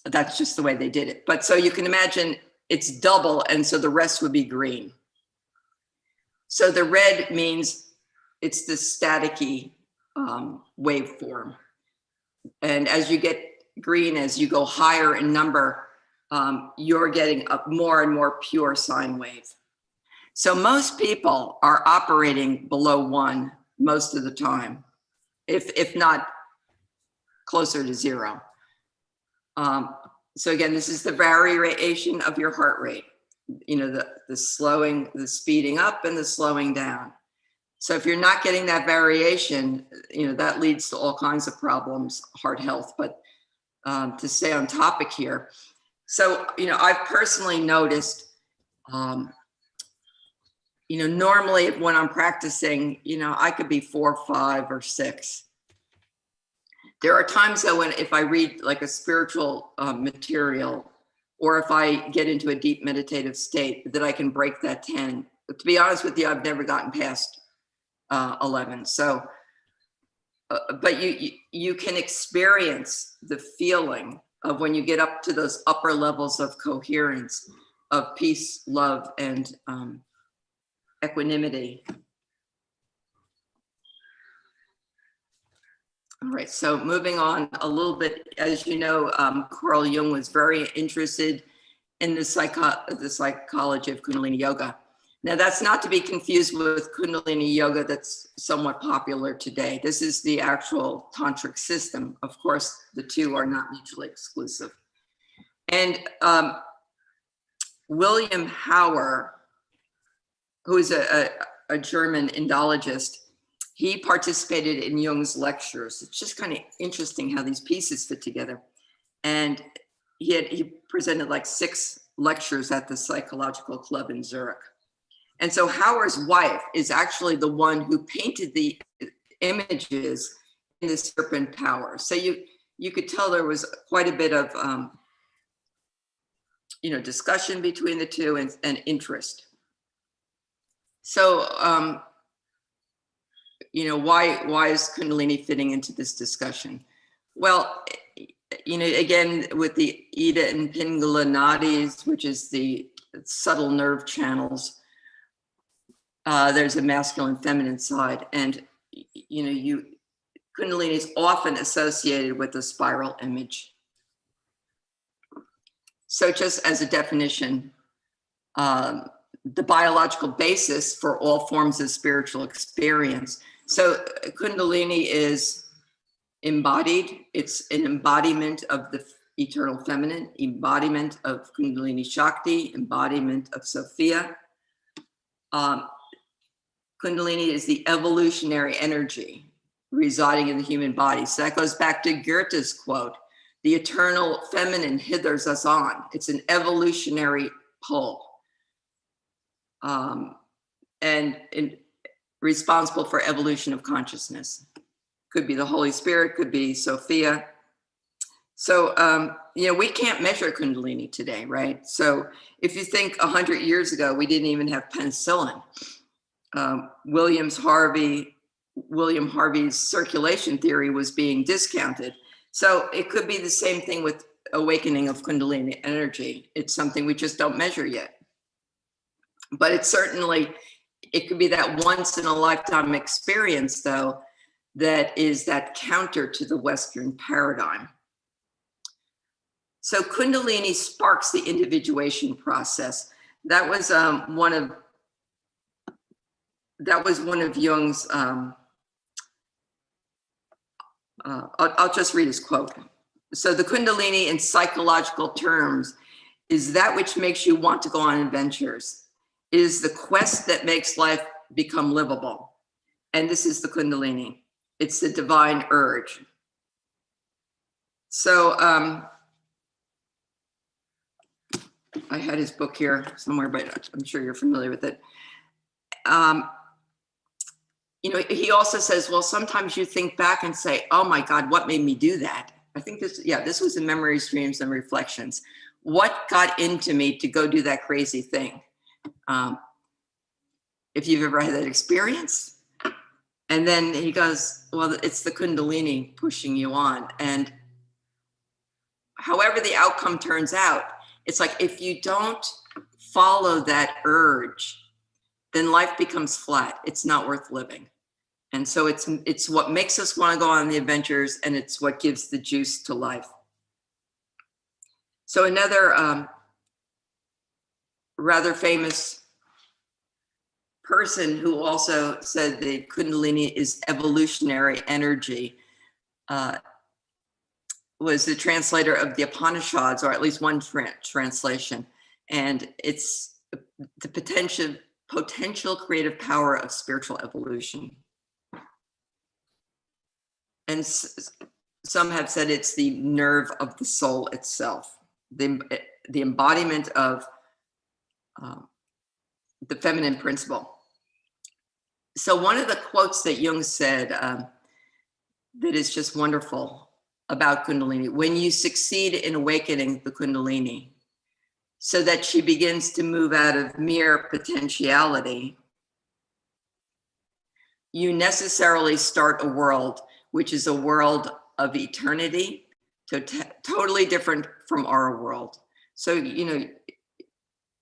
that's just the way they did it. But so you can imagine it's double, and so the rest would be green. So the red means it's the staticky waveform. And as you get green, as you go higher in number, you're getting a more and more pure sine wave. So most people are operating below 1 most of the time, if not closer to zero. So again, this is the variation of your heart rate, you know, the slowing, the speeding up and the slowing down. So if you're not getting that variation, you know, that leads to all kinds of problems, heart health. But to stay on topic here, so, you know, I've personally noticed, you know, normally when I'm practicing, you know, I could be 4, 5, or 6. There are times though when if I read like a spiritual material, or if I get into a deep meditative state, that I can break that 10. But to be honest with you, I've never gotten past 11. So, but you can experience the feeling of when you get up to those upper levels of coherence, of peace, love, and equanimity. All right, so moving on a little bit, as you know, Carl Jung was very interested in the psychology of Kundalini Yoga. Now, that's not to be confused with Kundalini Yoga that's somewhat popular today. This is the actual tantric system. Of course, the two are not mutually exclusive. And William Hauer, who is a German Indologist, he participated in Jung's lectures. It's just kind of interesting how these pieces fit together. And he presented like 6 lectures at the Psychological Club in Zurich. And so Hauer's wife is actually the one who painted the images in the serpent power. So you could tell there was quite a bit of you know, discussion between the two and interest. So you know, why is Kundalini fitting into this discussion? Well, you know, again, with the Ida and Pingala nadis, which is the subtle nerve channels, there's a masculine feminine side, and you know, Kundalini is often associated with the spiral image. So just as a definition, the biological basis for all forms of spiritual experience. So Kundalini is embodied. It's an embodiment of the eternal feminine, embodiment of Kundalini Shakti, embodiment of Sophia. Kundalini is the evolutionary energy residing in the human body. So that goes back to Goethe's quote, the eternal feminine hithers us on. It's an evolutionary pull. And responsible for evolution of consciousness. Could be the Holy Spirit, could be Sophia. So, you know, we can't measure Kundalini today, right? So if you think 100 years ago, we didn't even have penicillin. William Harvey's circulation theory was being discounted. So it could be the same thing with awakening of Kundalini energy. It's something we just don't measure yet. But it's certainly, it could be that once in a lifetime experience, though, that is that counter to the Western paradigm. So Kundalini sparks the individuation process. That was one of Jung's. I'll just read his quote. So the Kundalini, in psychological terms, is that which makes you want to go on adventures. It is the quest that makes life become livable. And this is the Kundalini. It's the divine urge. So I had his book here somewhere, but I'm sure you're familiar with it. You know, he also says, well, sometimes you think back and say, oh my God, what made me do that? I think this was in Memories, Dreams, and Reflections. What got into me to go do that crazy thing? If you've ever had that experience. And then he goes, well, it's the Kundalini pushing you on. And however the outcome turns out, it's like, if you don't follow that urge, then life becomes flat. It's not worth living. And so it's what makes us want to go on the adventures, and it's what gives the juice to life. So another rather famous person who also said the Kundalini is evolutionary energy was the translator of the Upanishads, or at least one translation. And it's the potential creative power of spiritual evolution. And some have said it's the nerve of the soul itself, the embodiment of the feminine principle. So one of the quotes that Jung said that is just wonderful about Kundalini: when you succeed in awakening the Kundalini so that she begins to move out of mere potentiality, you necessarily start a world which is a world of eternity, totally different from our world. So, you know,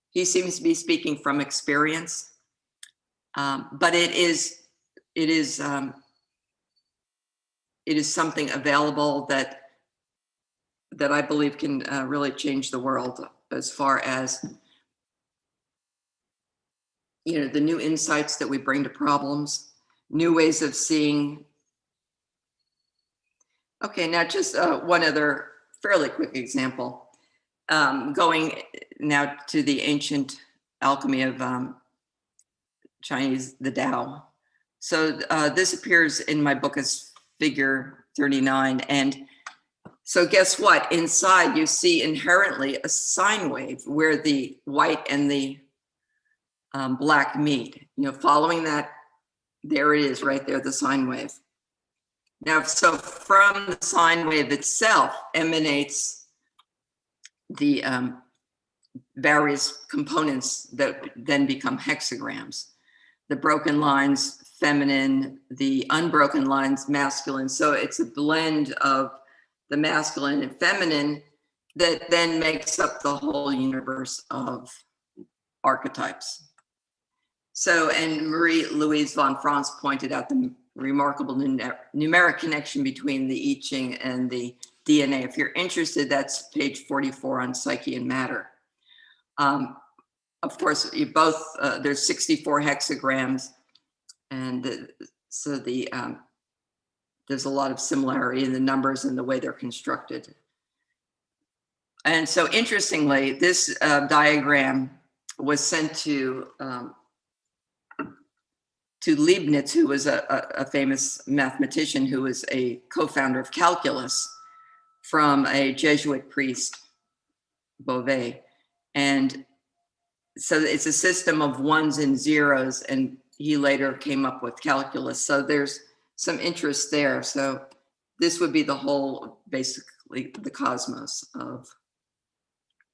he seems to be speaking from experience, but it is something available that I believe can really change the world, as far as, you know, the new insights that we bring to problems, new ways of seeing. Okay, now just one other fairly quick example. Going now to the ancient alchemy of Chinese, the Tao. So this appears in my book as figure 39. And so guess what? Inside you see inherently a sine wave where the white and the black meet. You know, following that, there it is right there, the sine wave. Now, so from the sine wave itself emanates the various components that then become hexagrams. The broken lines, feminine, the unbroken lines, masculine. So it's a blend of the masculine and feminine that then makes up the whole universe of archetypes. So, and Marie-Louise von Franz pointed out the remarkable numeric connection between the I Ching and the DNA. If you're interested, that's page 44 on Psyche and Matter. Of course, you both, there's 64 hexagrams, and so there's a lot of similarity in the numbers and the way they're constructed. And so interestingly, this diagram was sent to Leibniz, who was a famous mathematician who was a co-founder of calculus, from a Jesuit priest, Beauvais. And so it's a system of ones and zeros, and he later came up with calculus. So there's some interest there. So this would be the whole, basically the cosmos of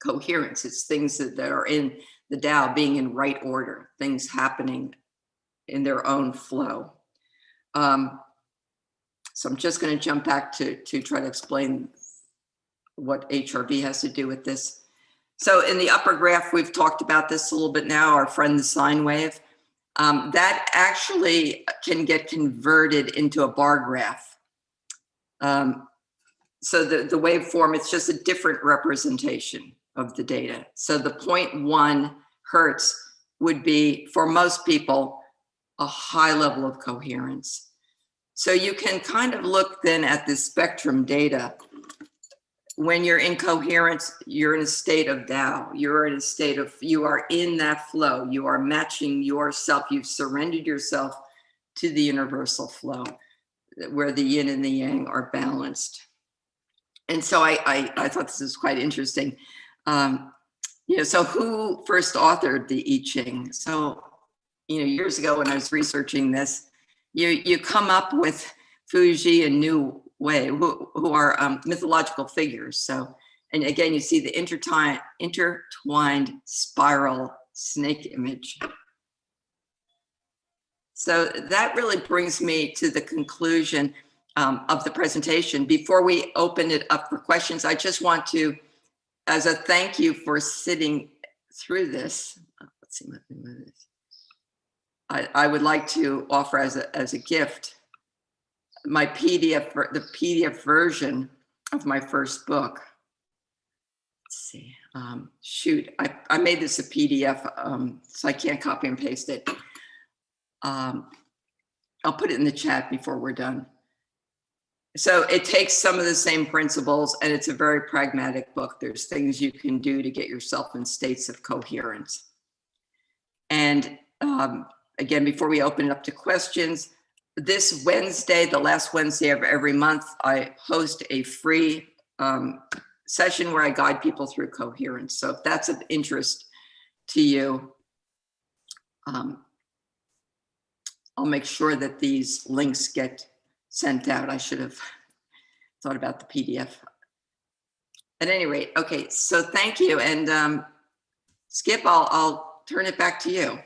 coherence. It's things that are in the Tao being in right order, things happening in their own flow. So I'm just going to jump back to try to explain what HRV has to do with this. So in the upper graph, we've talked about this a little bit now, our friend the sine wave. That actually can get converted into a bar graph. So the waveform, it's just a different representation of the data. So the 0.1 hertz would be, for most people, a high level of coherence. So you can kind of look then at the spectrum data. When you're in coherence, you're in a state of Tao. You're in a state of, you are in that flow. You are matching yourself. You've surrendered yourself to the universal flow, where the yin and the yang are balanced. And so I thought this was quite interesting. So who first authored the I Ching? So, years ago when I was researching this, you come up with Fuji and New Wei, who are mythological figures. So, and again, you see the intertwined spiral snake image. So that really brings me to the conclusion of the presentation. Before we open it up for questions, I just want to, as a thank you for sitting through this, let's see what it is. I would like to offer as a gift my PDF, the PDF version of my first book. Let's see. Shoot, I made this a PDF, so I can't copy and paste it. I'll put it in the chat before we're done. So it takes some of the same principles, and it's a very pragmatic book. There's things you can do to get yourself in states of coherence. And again, before we open it up to questions, this Wednesday, the last Wednesday of every month, I host a free session where I guide people through coherence. So if that's of interest to you, I'll make sure that these links get sent out. I should have thought about the PDF. At any rate, okay, so thank you. And Skip, I'll turn it back to you.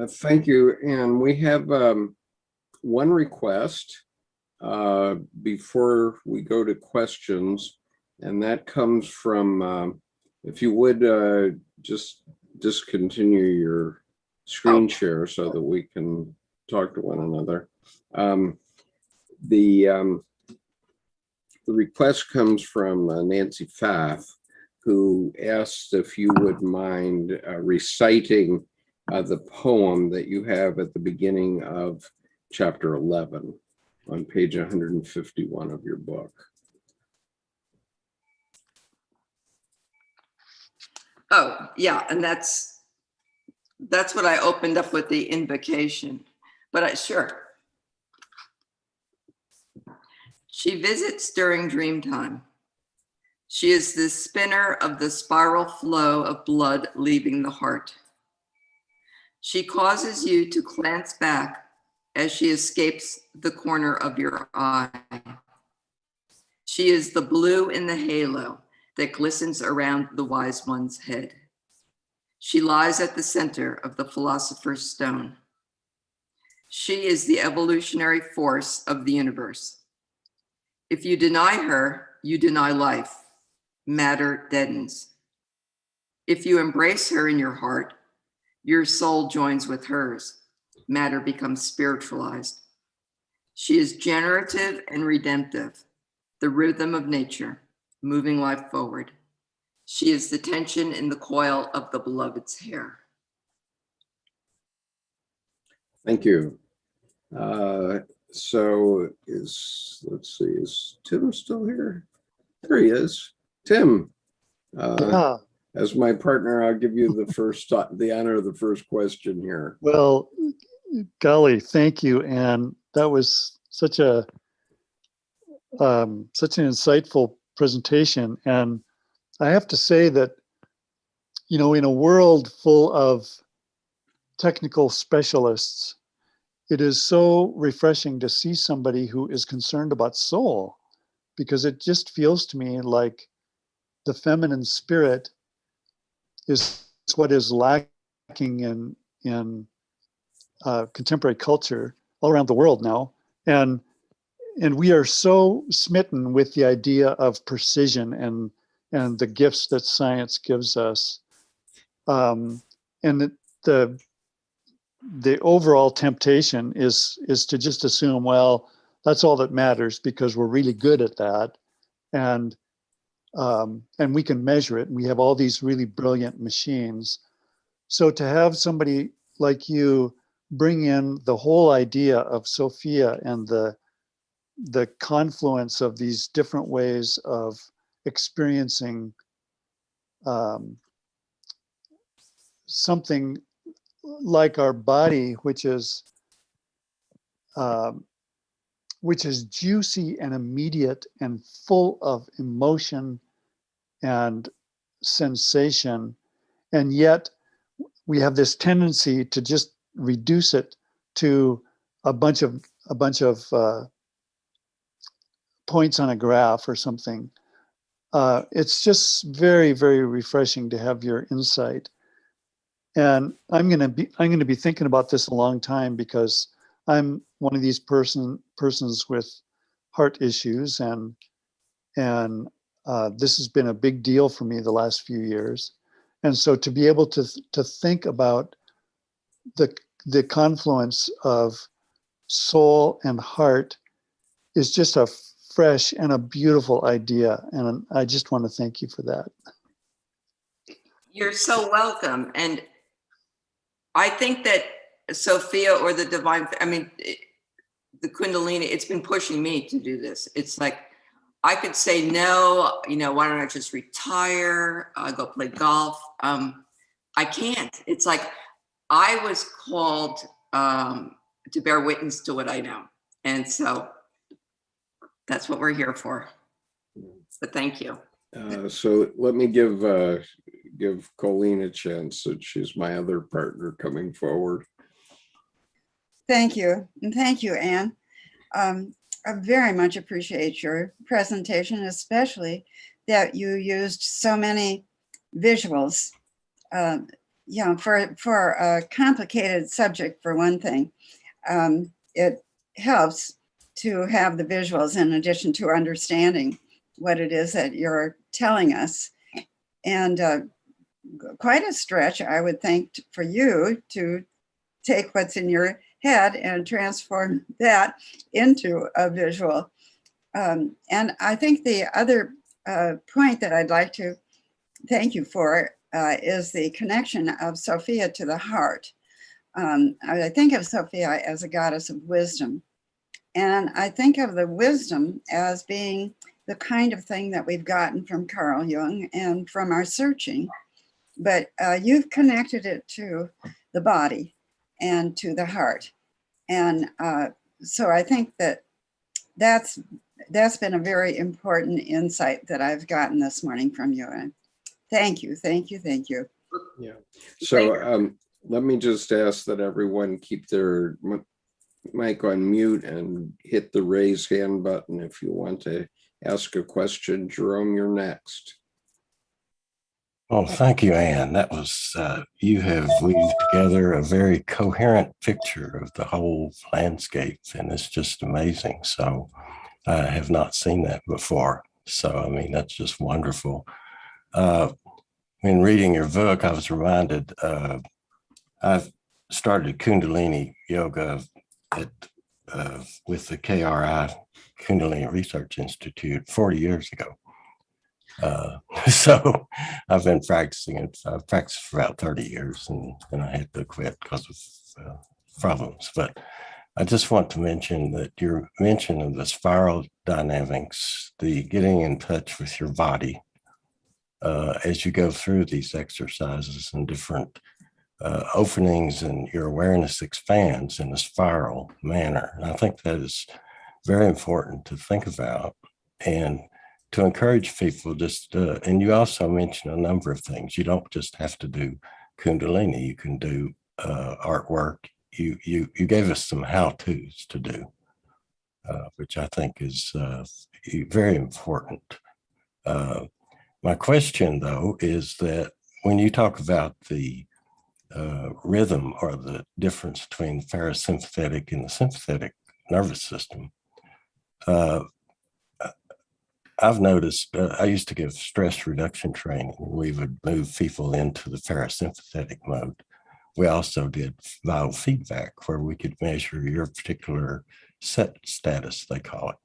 Thank you. And we have one request before we go to questions, and that comes from, if you would just discontinue your screen share so that we can talk to one another. The request comes from Nancy Pfaff, who asked if you would mind reciting the poem that you have at the beginning of chapter 11 on page 151 of your book. Oh, yeah, and that's what I opened up with, the invocation. But sure. She visits during dream time. She is the spinner of the spiral flow of blood leaving the heart. She causes you to glance back as she escapes the corner of your eye. She is the blue in the halo that glistens around the wise one's head. She lies at the center of the philosopher's stone. She is the evolutionary force of the universe. If you deny her, you deny life. Matter deadens. If you embrace her in your heart, your soul joins with hers. Matter becomes spiritualized. She is generative and redemptive, the rhythm of nature, moving life forward. She is the tension in the coil of the beloved's hair. Thank you. So let's see, is Tim still here? There he is. Tim, as my partner, I'll give you the honor of the first question here. Well, golly, thank you. And that was such an insightful presentation. And I have to say that, in a world full of technical specialists, it is so refreshing to see somebody who is concerned about soul, because it just feels to me like the feminine spirit is what is lacking in contemporary culture all around the world now. And we are so smitten with the idea of precision and the gifts that science gives us. And the overall temptation is to just assume, well, that's all that matters because we're really good at that. And we can measure it, and we have all these really brilliant machines. So to have somebody like you bring in the whole idea of Sophia and the confluence of these different ways of experiencing something like our body, which is juicy and immediate and full of emotion and sensation, and yet we have this tendency to just reduce it to a bunch of points on a graph or something. It's just very, very refreshing to have your insight. And I'm going to be thinking about this a long time, because I'm one of these persons with heart issues, and this has been a big deal for me the last few years. And so to be able to think about the confluence of soul and heart is just a fresh and a beautiful idea. And I just want to thank you for that. You're so welcome. And I think that Sophia, or the divine, the Kundalini, it's been pushing me to do this. It's like, I could say no, why don't I just retire, go play golf? I can't. It's like, I was called to bear witness to what I know. And so that's what we're here for. But thank you. So let me give Colleen a chance, since she's my other partner coming forward. Thank you. And thank you, Anne. I very much appreciate your presentation, especially that you used so many visuals. For a complicated subject, for one thing, it helps to have the visuals in addition to understanding what it is that you're telling us. And quite a stretch, I would think, for you to take what's in your head and transform that into a visual. And I think the other point that I'd like to thank you for is the connection of Sophia to the heart. I think of Sophia as a goddess of wisdom. And I think of the wisdom as being the kind of thing that we've gotten from Carl Jung and from our searching. But you've connected it to the body and to the heart. And so I think that that's been a very important insight that I've gotten this morning from you. And thank you, thank you, thank you. Yeah. So let me just ask that everyone keep their mic on mute and hit the raise hand button if you want to ask a question. Jerome, you're next. Well, thank you, Anne. That was, you have weaved together a very coherent picture of the whole landscape, and it's just amazing. So I have not seen that before. So, I mean, that's just wonderful. In reading your book, I was reminded, I've started Kundalini yoga with the KRI, Kundalini Research Institute, 40 years ago. So I've been practicing it. I've practiced for about 30 years and I had to quit because of problems. But I just want to mention that your mention of the spiral dynamics, the getting in touch with your body as you go through these exercises and different openings, and your awareness expands in a spiral manner. And I think that is very important to think about and to encourage people. Just and you also mentioned a number of things. You don't just have to do Kundalini. You can do artwork. You gave us some how-tos to do, which I think is very important. My question, though, is that when you talk about the rhythm, or the difference between the parasympathetic and the sympathetic nervous system, I've noticed, I used to give stress reduction training. We would move people into the parasympathetic mode. We also did biofeedback, where we could measure your particular set status, they call it.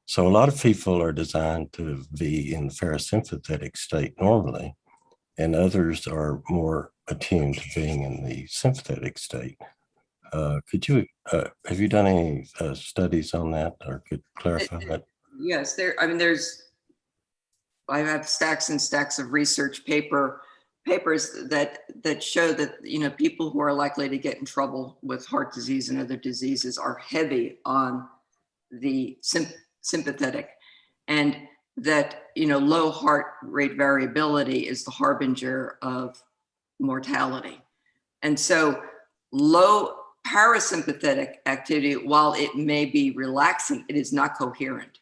So a lot of people are designed to be in the parasympathetic state normally, and others are more attuned to being in the sympathetic state. Could you, have you done any studies on that, or could clarify that? Yes, I have stacks and stacks of research papers that show that, people who are likely to get in trouble with heart disease and other diseases are heavy on the sympathetic, and that, low heart rate variability is the harbinger of mortality. And so low parasympathetic activity, while it may be relaxing, it is not coherent.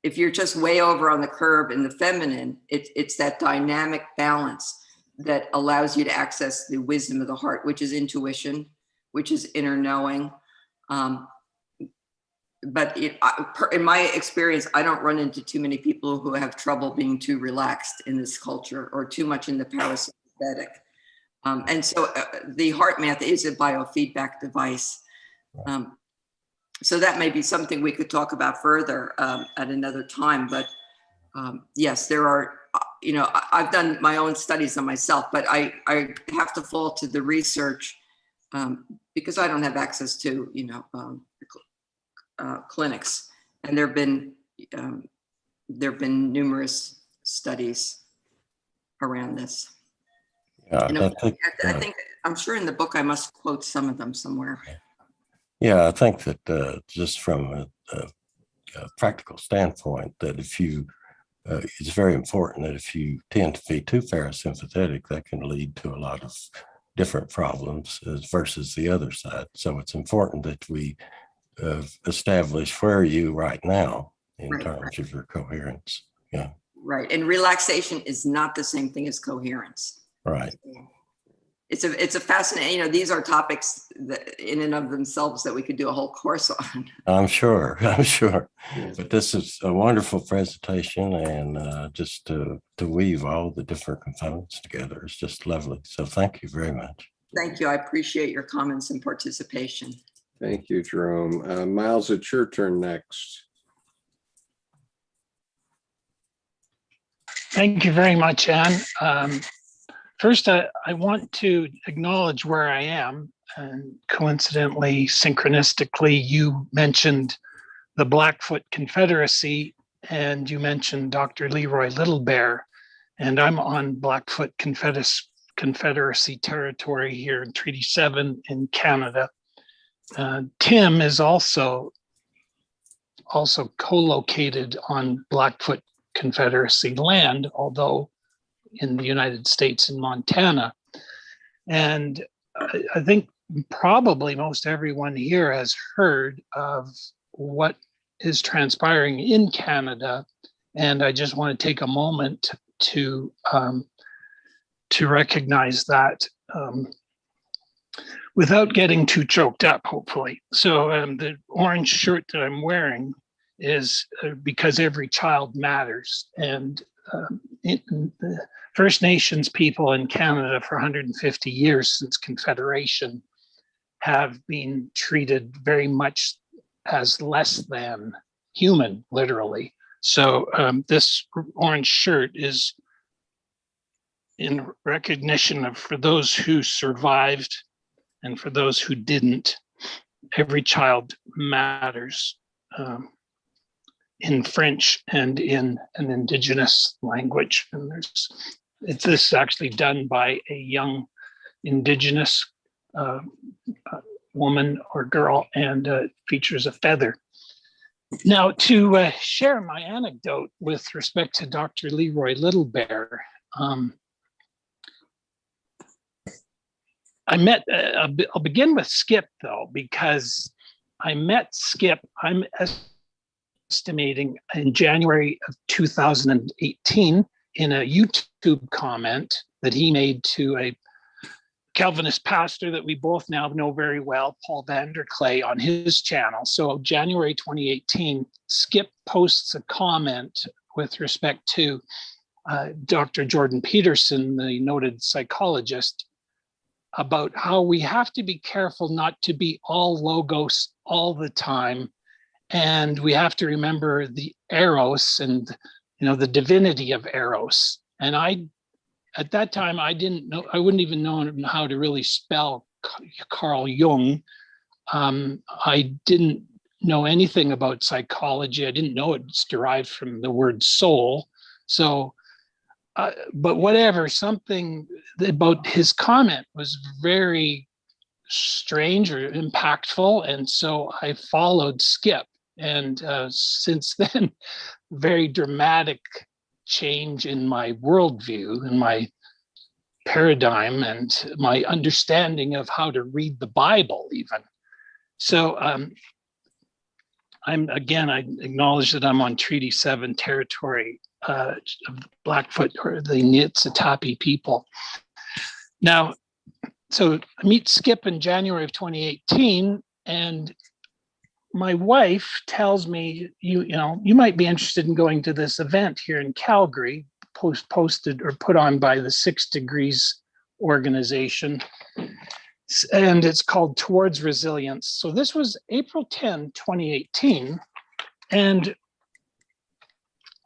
If you're just way over on the curve in the feminine, it's that dynamic balance that allows you to access the wisdom of the heart, which is intuition, which is inner knowing. But in my experience, I don't run into too many people who have trouble being too relaxed in this culture, or too much in the parasympathetic. And so the heart math is a biofeedback device. So that may be something we could talk about further at another time. But yes, there are, I've done my own studies on myself, but I have to fall to the research because I don't have access to, clinics, and there have been numerous studies around this. Yeah, And I think, I think I'm sure in the book I must quote some of them somewhere. yeah, I think that just from a practical standpoint, that if you, it's very important that if you tend to be too parasympathetic, that can lead to a lot of different problems versus the other side. So it's important that we establish where are you right now in terms of your coherence. Yeah. Right. And relaxation is not the same thing as coherence. Right. It's a fascinating, these are topics that in and of themselves that we could do a whole course on. I'm sure. But this is a wonderful presentation, and just to weave all the different components together is just lovely. So thank you very much. Thank you. I appreciate your comments and participation. Thank you, Jerome. Miles, it's your turn next. Thank you very much, Anne. First, I want to acknowledge where I am. And coincidentally, synchronistically, you mentioned the Blackfoot Confederacy, and you mentioned Dr. Leroy Little Bear. And I'm on Blackfoot Confederacy territory here in Treaty 7 in Canada. Tim is also co-located on Blackfoot Confederacy land, although in the United States in Montana. And I think probably most everyone here has heard of what is transpiring in Canada. And I just want to take a moment to recognize that without getting too choked up, hopefully. So the orange shirt that I'm wearing is because every child matters. And the First Nations people in Canada for 150 years since Confederation have been treated very much as less than human, literally. So this orange shirt is in recognition of, for those who survived and for those who didn't, every child matters. In French and in an Indigenous language. And this is actually done by a young Indigenous woman or girl, and features a feather. Now, to share my anecdote with respect to Dr. Leroy Little Bear, I'll begin with Skip though, because I met Skip, I'm estimating in January of 2018 in a YouTube comment that he made to a Calvinist pastor that we both now know very well, Paul Vanderklay, on his channel. So January 2018, Skip posts a comment with respect to Dr. Jordan Peterson, the noted psychologist, about how we have to be careful not to be all logos all the time. And we have to remember the Eros and, the divinity of Eros. And at that time, I wouldn't even know how to really spell Carl Jung. I didn't know anything about psychology. I didn't know it's derived from the word soul. So, but whatever, something about his comment was very strange or impactful. And so I followed Skip. And since then, very dramatic change in my worldview and my paradigm and my understanding of how to read the Bible even. So I acknowledge that I'm on Treaty 7 territory of Blackfoot, or the Niitsitapi people. Now, so I meet Skip in January of 2018, and my wife tells me, you might be interested in going to this event here in Calgary, posted or put on by the 6 Degrees organization. And it's called Towards Resilience. So this was April 10, 2018. And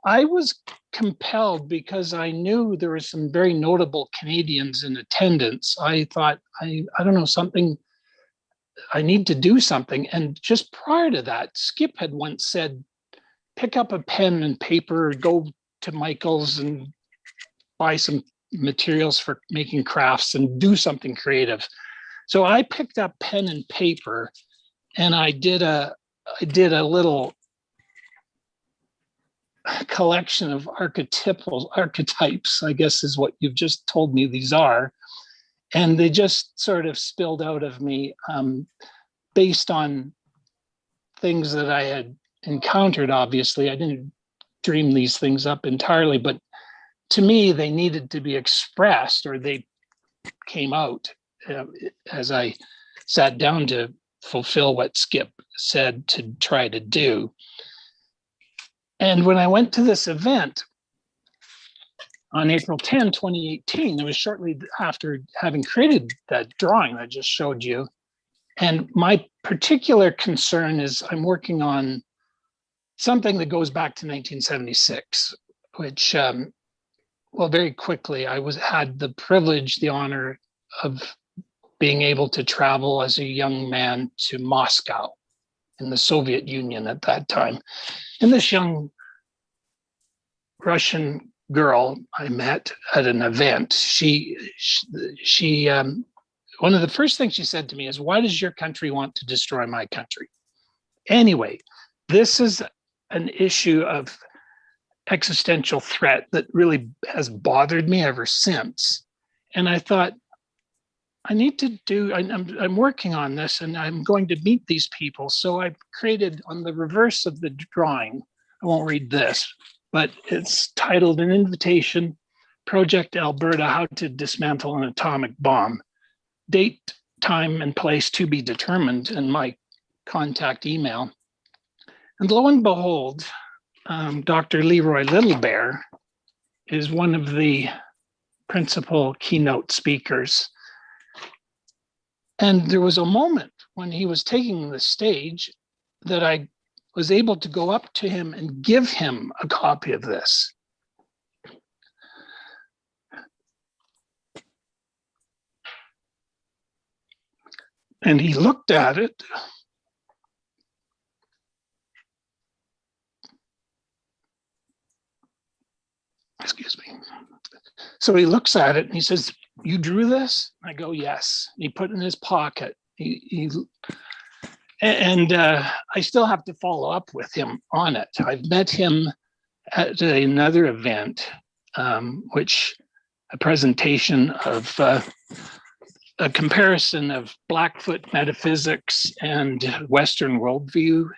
I was compelled because I knew there were some very notable Canadians in attendance. I thought, I don't know, something I need to do something. And just prior to that, Skip had once said, pick up a pen and paper, go to Michael's and buy some materials for making crafts and do something creative. So I picked up pen and paper and I did a little collection of archetypes, I guess is what you've just told me these are. And they just sort of spilled out of me based on things that I had encountered. Obviously, I didn't dream these things up entirely, but to me, they needed to be expressed, or they came out as I sat down to fulfill what Skip said to try to do. And when I went to this event on April 10, 2018, it was shortly after having created that drawing I just showed you. And my particular concern is I'm working on something that goes back to 1976, which, well, very quickly, I had the privilege, the honor of being able to travel as a young man to Moscow in the Soviet Union at that time. And this young Russian girl I met at an event, she one of the first things she said to me is, why does your country want to destroy my country? Anyway, this is an issue of existential threat that really has bothered me ever since. And I thought, I need to do, I'm working on this and I'm going to meet these people. So I created on the reverse of the drawing, I won't read this, but it's titled An Invitation, Project Alberta, How to Dismantle an Atomic Bomb. Date, time, and place to be determined, and my contact email. And lo and behold, Dr. Leroy Littlebear is one of the principal keynote speakers. And there was a moment when he was taking the stage that I was able to go up to him and give him a copy of this. And he looked at it. Excuse me. So he looks at it and he says, you drew this? I go, yes. He put it in his pocket. I still have to follow up with him on it. I've met him at another event, which a presentation of a comparison of Blackfoot metaphysics and Western worldview.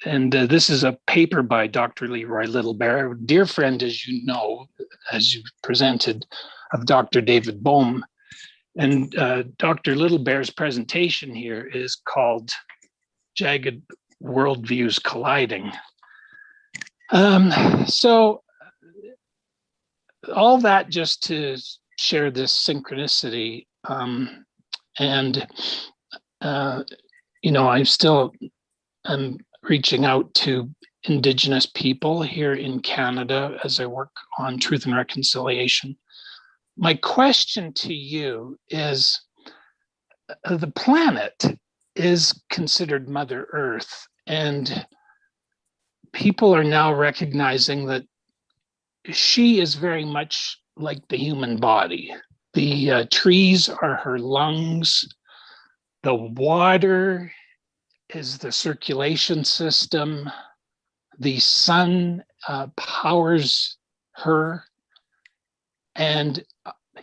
This is a paper by Dr. Leroy Littlebear, a dear friend, as you know, as you presented, of Dr. David Bohm. And Dr. Littlebear's presentation here is called Jagged Worldviews Colliding. So all that just to share this synchronicity. I still am reaching out to Indigenous people here in Canada as I work on truth and reconciliation. My question to you is, the planet is considered Mother Earth, and people are now recognizing that she is very much like the human body. The trees are her lungs. The water is the circulation system. The sun powers her. And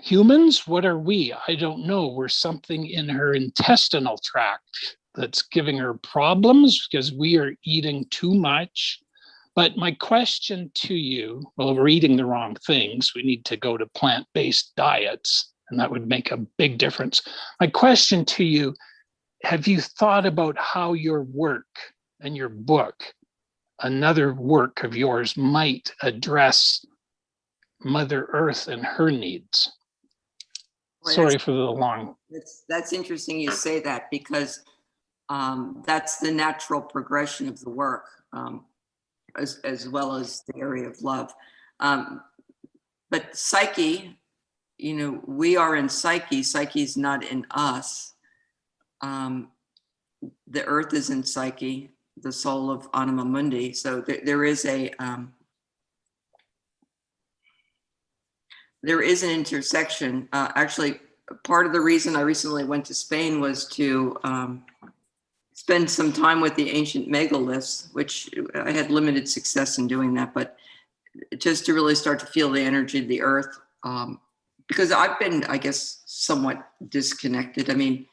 humans, what are we? I don't know. We're something in her intestinal tract that's giving her problems because we are eating too much. But my question to you, well, we're eating the wrong things. We need to go to plant-based diets, and that would make a big difference. My question to you, have you thought about how your work and your book, another work of yours, might address Mother Earth and her needs? Well, Sorry for the long. That's interesting you say that, because that's the natural progression of the work, as well as the area of love. But psyche, we are in psyche. Psyche is not in us. The earth is in Psyche, the soul of Anima Mundi. So there is an intersection. Actually, part of the reason I recently went to Spain was to spend some time with the ancient megaliths, which I had limited success in doing that, but just to really start to feel the energy of the earth. Because I've been, I guess, somewhat disconnected. I mean,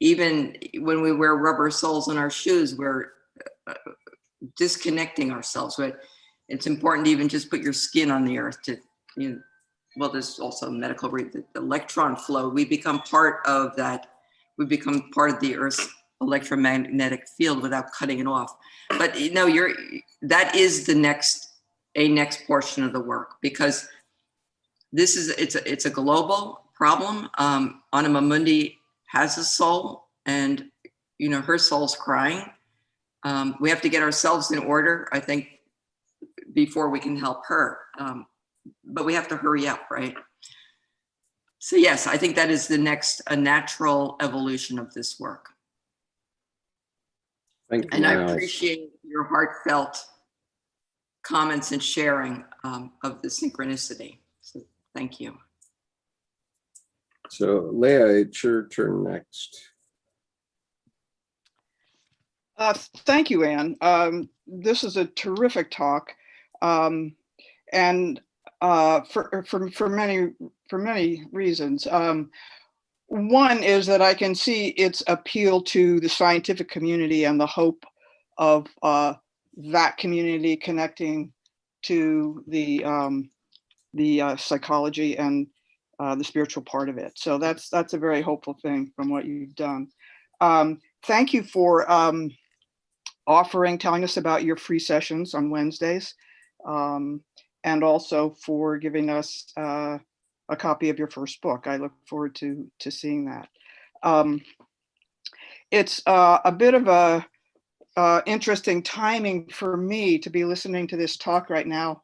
even when we wear rubber soles in our shoes, we're disconnecting ourselves. But it's important to even just put your skin on the earth to, well, there's also medical, the electron flow. We become part of that. We become part of the earth's electromagnetic field without cutting it off. But that is a next portion of the work, because it's a global problem. Anima Mundi has a soul, and her soul's crying. We have to get ourselves in order, I think, before we can help her. But we have to hurry up, right? So yes, I think that is a natural evolution of this work. Thank you. And I appreciate your heartfelt comments and sharing of the synchronicity. So thank you. So Leah, it's your turn next. Thank you, Anne. This is a terrific talk, and for many reasons. One is that I can see its appeal to the scientific community and the hope of that community connecting to the psychology and the spiritual part of it. So that's a very hopeful thing from what you've done. Thank you for telling us about your free sessions on Wednesdays, and also for giving us a copy of your first book. I look forward to seeing that. It's a bit of a interesting timing for me to be listening to this talk right now,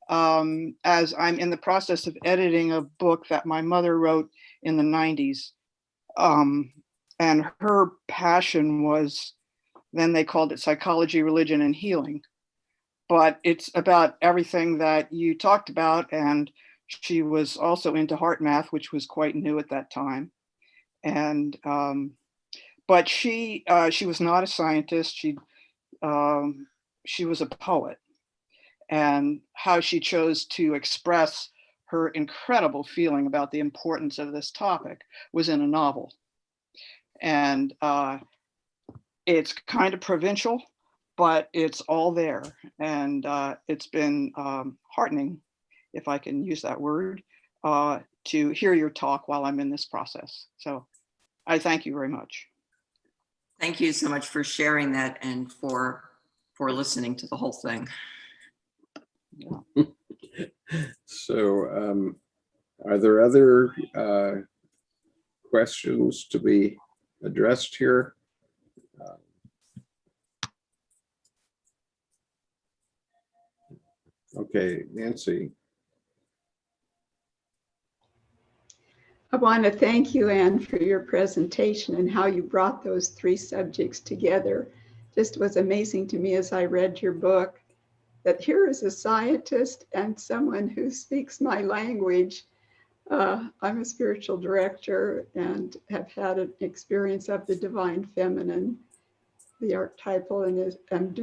as I'm in the process of editing a book that my mother wrote in the 90s. And her passion was, then they called it psychology, religion, and healing. But it's about everything that you talked about. And she was also into heart math, which was quite new at that time. And but she was not a scientist. She was a poet, and how she chose to express her incredible feeling about the importance of this topic was in a novel. And it's kind of provincial, but it's all there. And it's been heartening, if I can use that word, to hear your talk while I'm in this process. So I thank you very much. Thank you so much for sharing that and for listening to the whole thing. Yeah. So are there other questions to be addressed here? Okay, Nancy. I want to thank you, Anne, for your presentation and how you brought those three subjects together. Just was amazing to me as I read your book, that here is a scientist and someone who speaks my language. I'm a spiritual director and have had an experience of the divine feminine, the archetypal, and I'm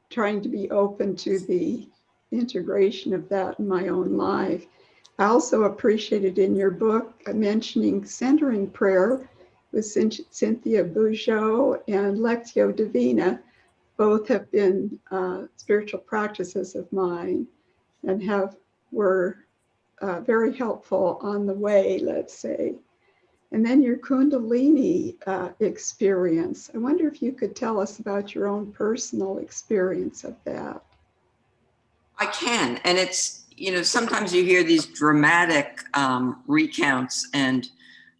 trying to be open to the integration of that in my own life. I also appreciated in your book mentioning centering prayer with Cynthia Bougeot and Lectio Divina. Both have been spiritual practices of mine and were very helpful on the way, let's say. And then your Kundalini experience. I wonder if you could tell us about your own personal experience of that. I can, and it's, sometimes you hear these dramatic recounts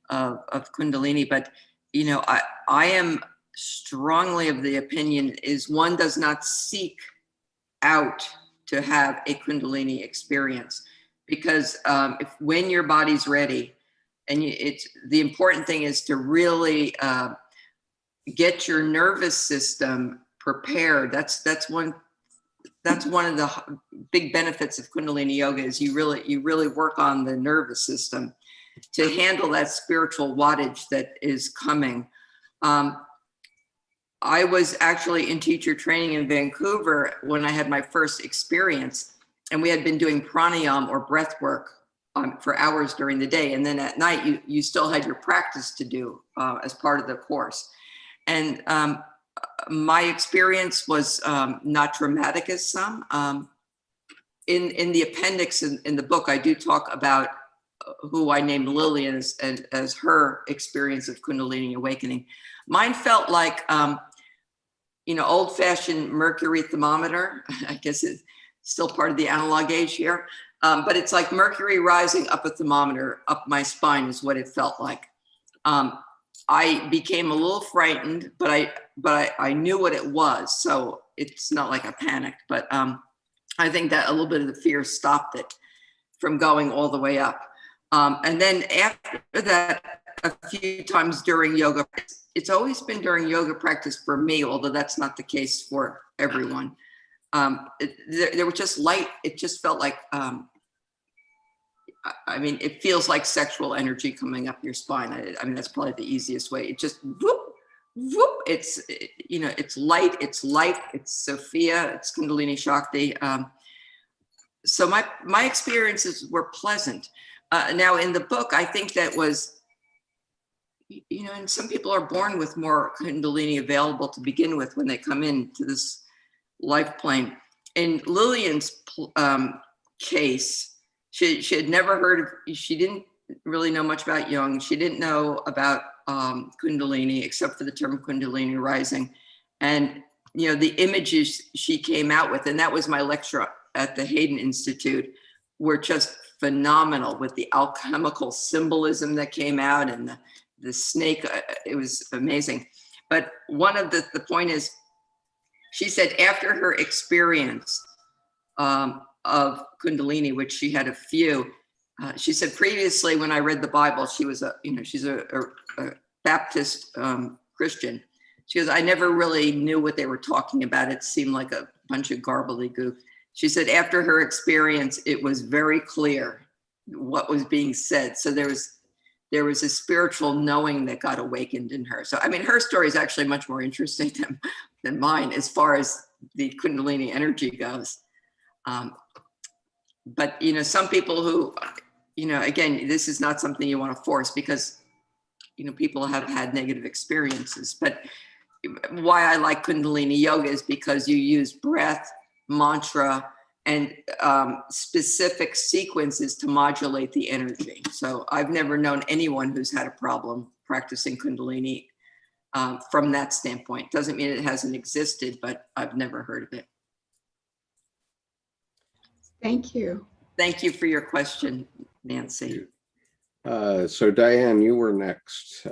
of Kundalini, but I am strongly of the opinion is one does not seek out to have a Kundalini experience, because when your body's ready, And it's the important thing is to really get your nervous system prepared. That's one of the big benefits of Kundalini yoga is you really work on the nervous system to handle that spiritual wattage that is coming. I was actually in teacher training in Vancouver when I had my first experience, and we had been doing pranayama or breath work for hours during the day. And then at night, you still had your practice to do as part of the course. And my experience was not dramatic as some. In the appendix in the book, I do talk about who I named Lillian as her experience of Kundalini Awakening. Mine felt like, old-fashioned mercury thermometer. I guess it's still part of the analog age here. But it's like mercury rising up a thermometer up my spine is what it felt like. I became a little frightened, but I knew what it was. So it's not like I panicked, but I think that a little bit of the fear stopped it from going all the way up. And then after that, a few times during yoga, it's always been during yoga practice for me, although that's not the case for everyone. There was just light. It just felt like, it feels like sexual energy coming up your spine. I mean, that's probably the easiest way. It just whoop, whoop. It's light, it's light, it's Sophia, it's Kundalini Shakti. So my experiences were pleasant. Now in the book, I think that was, and some people are born with more Kundalini available to begin with when they come into this life plane. In Lillian's case, she had never heard of, she didn't really know much about Jung. She didn't know about Kundalini except for the term Kundalini rising. And, the images she came out with, and that was my lecture at the Hayden Institute, were just phenomenal with the alchemical symbolism that came out and the snake. It was amazing. But one of the point is, she said after her experience of Kundalini, which she had a few, she said previously when I read the Bible, she was she's a Baptist Christian. She goes, I never really knew what they were talking about. It seemed like a bunch of gobbledygook. She said after her experience, it was very clear what was being said. So there was a spiritual knowing that got awakened in her. So, her story is actually much more interesting than mine as far as the Kundalini energy goes. But, some people who, again, this is not something you want to force because, people have had negative experiences. But why I like Kundalini yoga is because you use breath, mantra, and specific sequences to modulate the energy. So I've never known anyone who's had a problem practicing Kundalini from that standpoint. Doesn't mean it hasn't existed, but I've never heard of it. Thank you. Thank you for your question, Nancy. So Diane, you were next.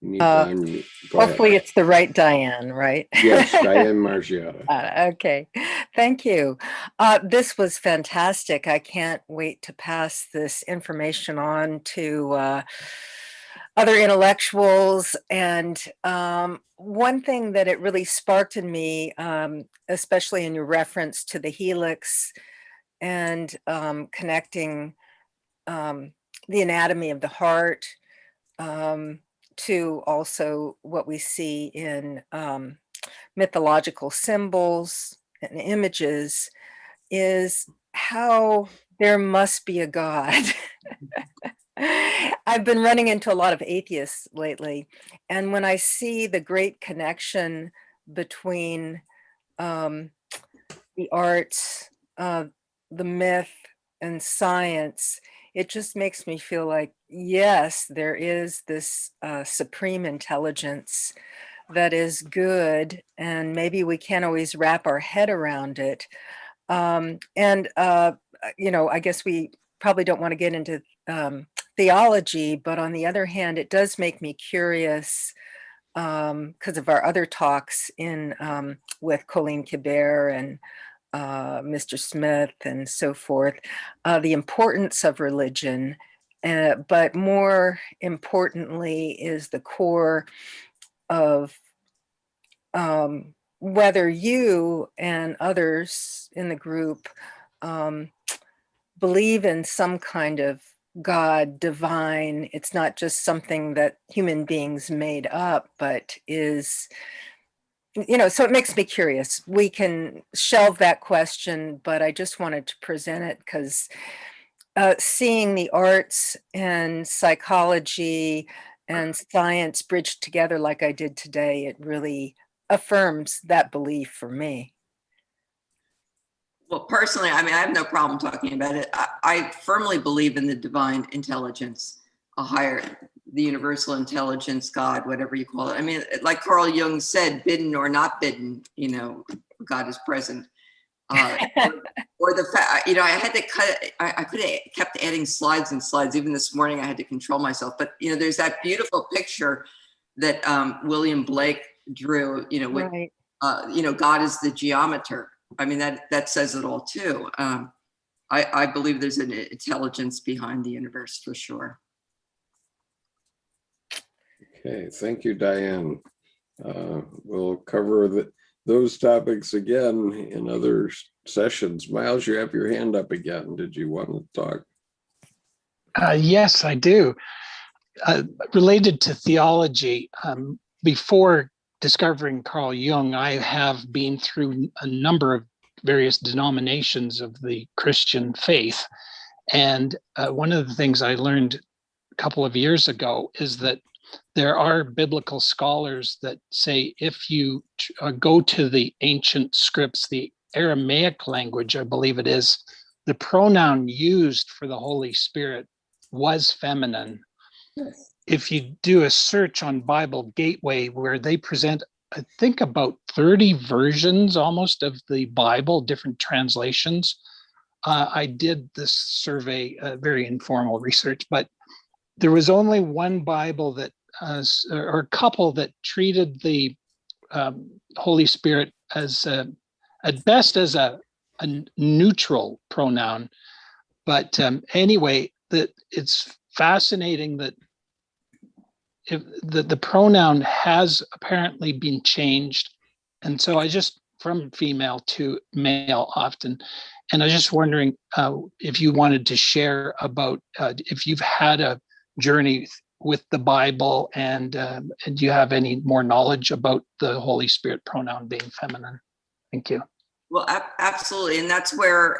You need to unmute. Go Hopefully ahead. it's the right Diane, right? Yes, Diane Margiotta. Okay, thank you. This was fantastic. I can't wait to pass this information on to other intellectuals. And one thing that it really sparked in me, especially in your reference to the helix and connecting the anatomy of the heart, to also what we see in mythological symbols and images, is how there must be a God. I've been running into a lot of atheists lately, and when I see the great connection between the arts, the myth, and science, it just makes me feel like, yes, there is this supreme intelligence that is good, and maybe we can't always wrap our head around it. I guess we probably don't want to get into theology, but on the other hand, it does make me curious because of our other talks with Colleen Kibert and Mr. Smith and so forth, the importance of religion, but more importantly is the core of whether you and others in the group believe in some kind of God, divine. It's not just something that human beings made up, but is, so it makes me curious. We can shelve that question, but I just wanted to present it because seeing the arts and psychology and science bridged together like I did today, it really affirms that belief for me. Well, personally, I mean, I have no problem talking about it. I firmly believe in the divine intelligence, the universal intelligence, God, whatever you call it. I mean, like Carl Jung said, bidden or not bidden, God is present. Or the fact, I had to cut it. I could have kept adding slides and slides. Even this morning, I had to control myself. But, there's that beautiful picture that William Blake drew, with, Right. God is the geometer. I mean, that says it all too. I believe there's an intelligence behind the universe for sure. Okay, thank you, Diane. We'll cover those topics again in other sessions. Miles, you have your hand up again. Did you want to talk? Yes, I do. Related to theology, before discovering Carl Jung, I have been through a number of various denominations of the Christian faith. And one of the things I learned a couple of years ago is that there are biblical scholars that say if you go to the ancient scripts, the Aramaic language, I believe it is, the pronoun used for the Holy Spirit was feminine. Yes. If you do a search on Bible Gateway, where they present, I think, about 30 versions almost of the Bible, different translations. I did this survey, very informal research, but there was only one Bible that, or a couple that treated the Holy Spirit as, at best, as a neutral pronoun. But anyway, that it's fascinating that if the pronoun has apparently been changed. And so I just, from female to male often. And I was just wondering if you wanted to share about if you've had a journey with the Bible and do you have any more knowledge about the Holy Spirit pronoun being feminine? Thank you. Well, absolutely. And that's where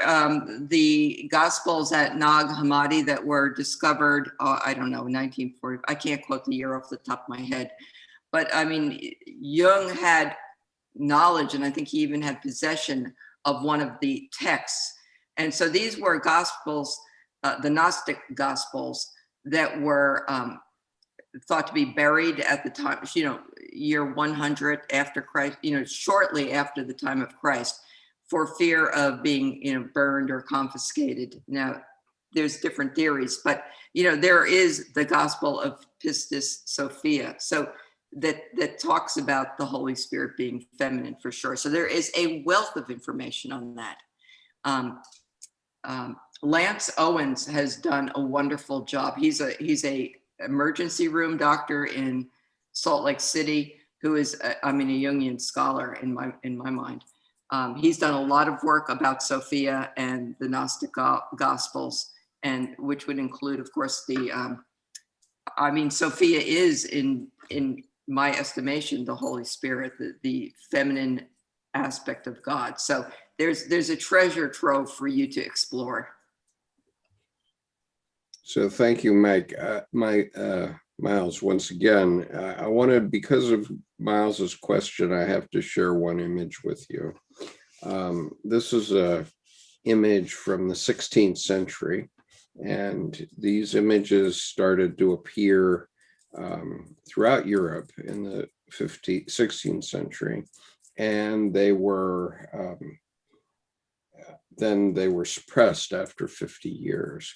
the Gospels at Nag Hammadi that were discovered, I don't know, 1940, I can't quote the year off the top of my head. But I mean, Jung had knowledge, and I think he even had possession of one of the texts. And so these were Gospels, the Gnostic Gospels, that were thought to be buried at the time, year 100 after Christ, shortly after the time of Christ, for fear of being, burned or confiscated. Now, there's different theories, but, there is the Gospel of Is Sophia. So that talks about the Holy Spirit being feminine for sure. So there is a wealth of information on that. Lance Owens has done a wonderful job. He's a emergency room doctor in Salt Lake City, who is, a Jungian scholar in my mind. He's done a lot of work about Sophia and the Gnostic Gospels, and which would include, of course, Sophia is in my estimation, the Holy Spirit, the feminine aspect of God. So there's a treasure trove for you to explore. So thank you, Mike. Miles, once again, I wanted, because of Miles's question, I have to share one image with you. This is a image from the 16th century, and these images started to appear throughout Europe in the 16th century, and they were then they were suppressed after 50 years.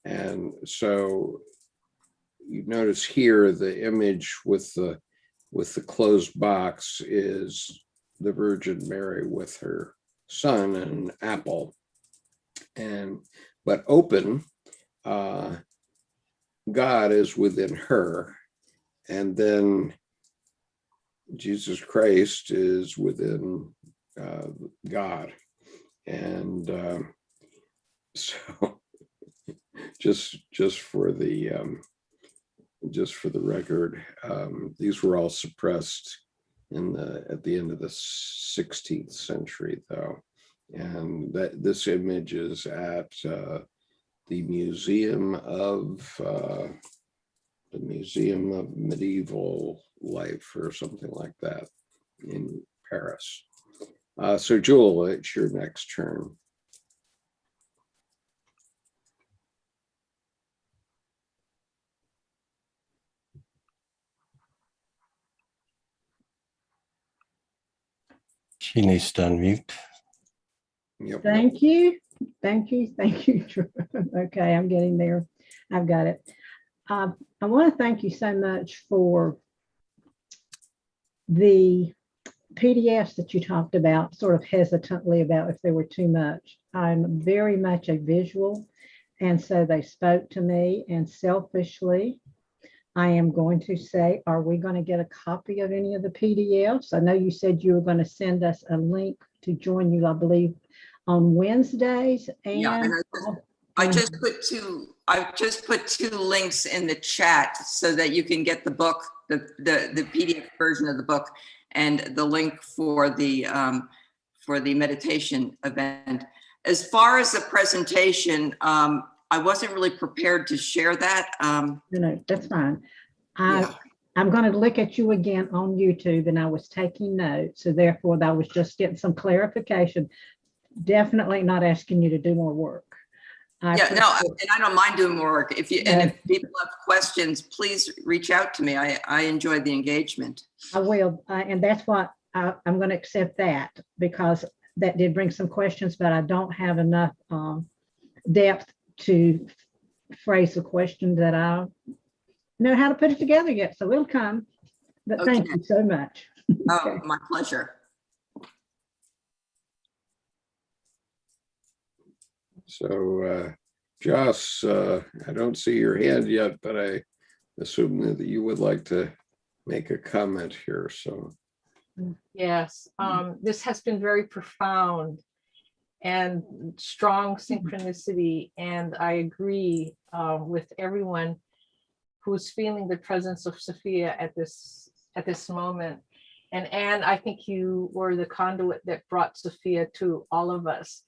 And so you notice here the image with the closed box is the Virgin Mary with her sun and an apple. But open, God is within her, and then Jesus Christ is within God. And so just for the record, these were all suppressed at the end of the 16th century, though. And this image is at the Museum of Medieval Life or something like that in Paris. So Jewel, it's your next turn. She needs to unmute. Yep. Thank you. Thank you. Thank you. Okay, I'm getting there. I've got it. I want to thank you so much for the PDFs that you talked about, sort of hesitantly about if they were too much. I'm very much a visual, and so they spoke to me, and selfishly, I am going to say, are we going to get a copy of any of the PDFs? I know you said you were going to send us a link to join you, I believe, on Wednesdays. And Yeah, and I just put two links in the chat so that you can get the book, the PDF version of the book, and the link for the meditation event. As far as the presentation, I wasn't really prepared to share that. No, that's fine. Yeah. I'm going to look at you again on YouTube, and I was taking notes, so therefore I was just getting some clarification. Definitely not asking you to do more work. And I don't mind doing more work. If people have questions, please reach out to me. I enjoy the engagement. I will, and that's what I'm going to accept that, because that did bring some questions, but I don't have enough depth to phrase the question that I know how to put it together yet. So it'll come. But Okay. Thank you so much. Oh, Okay. my pleasure. So Joss, I don't see your hand yet, but I assume that you would like to make a comment here. So yes, this has been very profound and strong synchronicity, and I agree with everyone who's feeling the presence of Sophia at this moment. And Anne, I think you were the conduit that brought Sophia to all of us.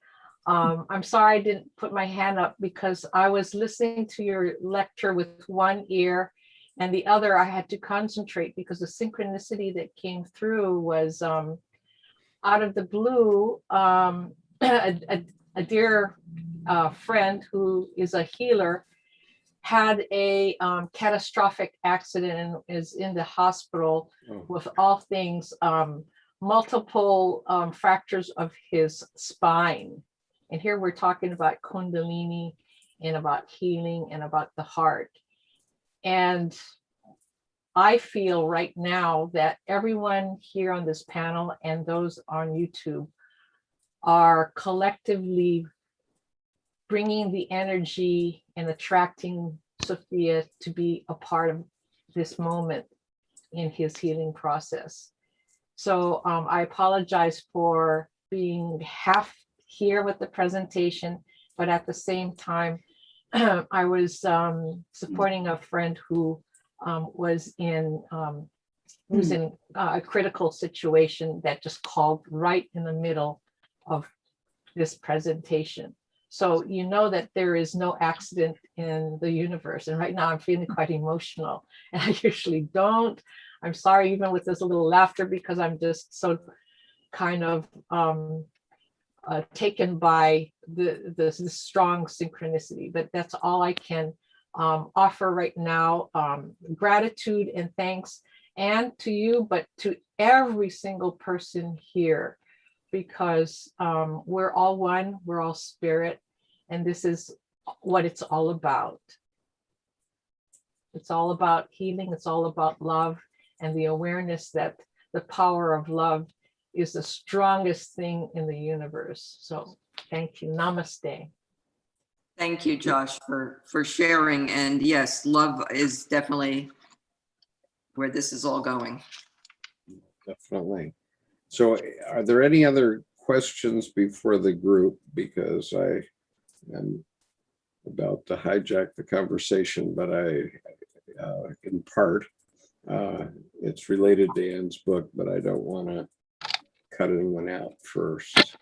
I'm sorry I didn't put my hand up because I was listening to your lecture with one ear, and the other I had to concentrate because the synchronicity that came through was out of the blue. A dear friend who is a healer had a catastrophic accident and is in the hospital with all things, multiple fractures of his spine. And here we're talking about Kundalini and about healing and about the heart. And I feel right now that everyone here on this panel and those on YouTube are collectively bringing the energy and attracting Sophia to be a part of this moment in his healing process. So I apologize for being half here with the presentation, but at the same time, I was supporting a friend who was in a critical situation that just called right in the middle of this presentation. So you know that there is no accident in the universe. And right now I'm feeling quite emotional, and I usually don't. I'm sorry, even with this little laughter, because I'm just so kind of taken by the strong synchronicity. But that's all I can offer right now. Gratitude and thanks, and to you, but to every single person here, because we're all one, we're all spirit, and this is what it's all about. It's all about healing, it's all about love, and the awareness that the power of love is the strongest thing in the universe. So thank you. Namaste. Thank you, Josh, for sharing. And yes, love is definitely where this is all going. Definitely. So are there any other questions before the group? Because I am about to hijack the conversation, but in part, it's related to Anne's book, but I don't want to cut anyone out first.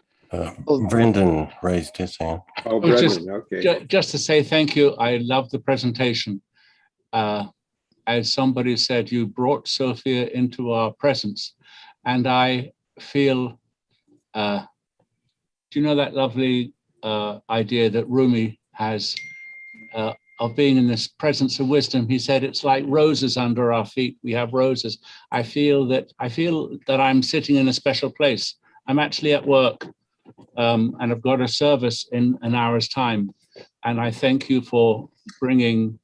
Brendan raised his hand. Oh, just- Brendan, okay. Just to say thank you. I love the presentation. As somebody said, you brought Sophia into our presence. And I feel, do you know that lovely idea that Rumi has of being in this presence of wisdom? He said, it's like roses under our feet. We have roses. I feel that I'm sitting in a special place. I'm actually at work and I've got a service in an hour's time. And I thank you for bringing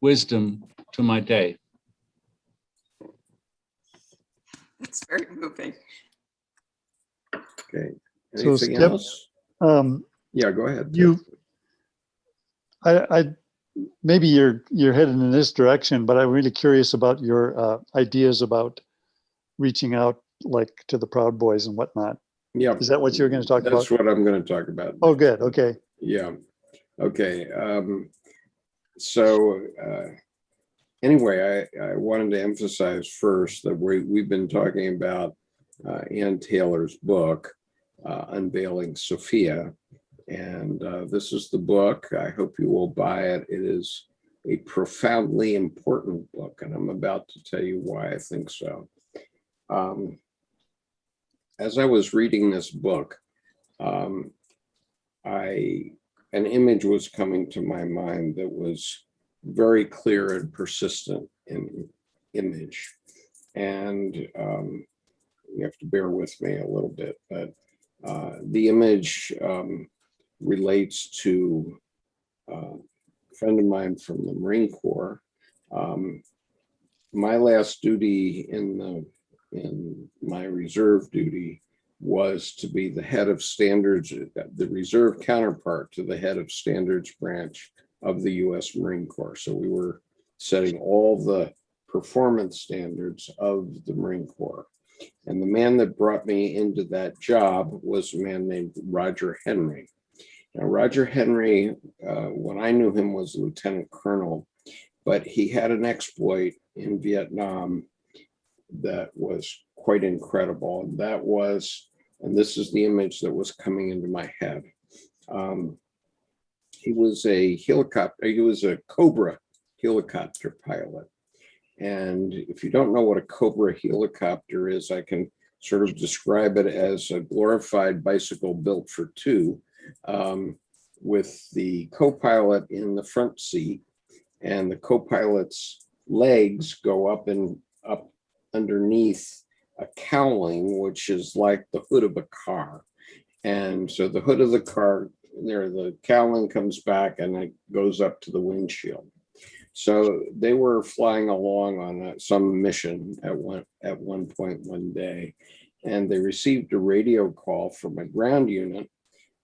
wisdom to my day. It's very moving. Okay. So, Anything Skip, else? Yeah, go ahead. I maybe you're headed in this direction, but I'm really curious about your ideas about reaching out, like to the Proud Boys and whatnot. Yeah. Is that what you're going to talk about? That's what I'm going to talk about. Oh, good. Okay. Yeah. Okay. So anyway, I wanted to emphasize first that we've been talking about Ann Taylor's book, Unveiling Sophia. And this is the book. I hope you will buy it. It is a profoundly important book, and I'm about to tell you why I think so. As I was reading this book, an image was coming to my mind that was very clear and persistent in image. And you have to bear with me a little bit, but the image relates to a friend of mine from the Marine Corps. My last duty in my reserve duty was to be the head of standards, the reserve counterpart to the head of standards branch of the U.S. Marine Corps. So we were setting all the performance standards of the Marine Corps. And the man that brought me into that job was a man named Roger Henry. Now, Roger Henry, when I knew him, was lieutenant colonel, but he had an exploit in Vietnam that was quite incredible. And that was, and this is the image that was coming into my head. He was a Cobra helicopter pilot. And if you don't know what a Cobra helicopter is, I can sort of describe it as a glorified bicycle built for two, with the co-pilot in the front seat, and the co-pilot's legs go up underneath a cowling, which is like the hood of a car. And so the hood of the car, the cowling comes back and it goes up to the windshield. So they were flying along on some mission at one point one day, and they received a radio call from a ground unit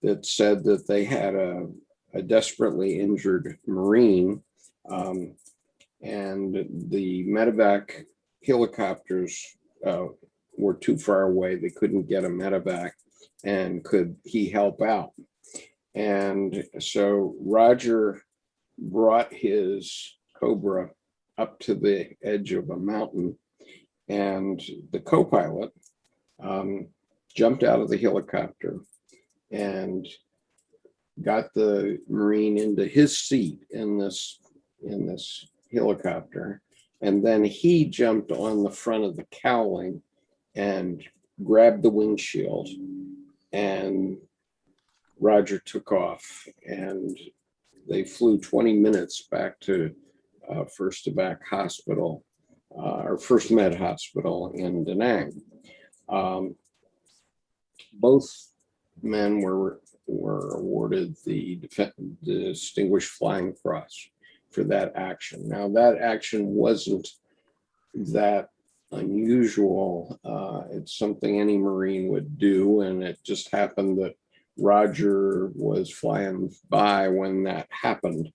that said that they had a desperately injured Marine, and the medevac helicopters were too far away. They couldn't get a medevac, and could he help out? And so Roger brought his Cobra up to the edge of a mountain, and the co-pilot jumped out of the helicopter and got the Marine into his seat in this helicopter. And then he jumped on the front of the cowling and grabbed the windshield, and Roger took off, and they flew 20 minutes back to First Evac Hospital, or First Med Hospital in Da Nang. Both men were awarded the Distinguished Flying Cross for that action. Now, that action wasn't that unusual. It's something any Marine would do, and it just happened that Roger was flying by when that happened.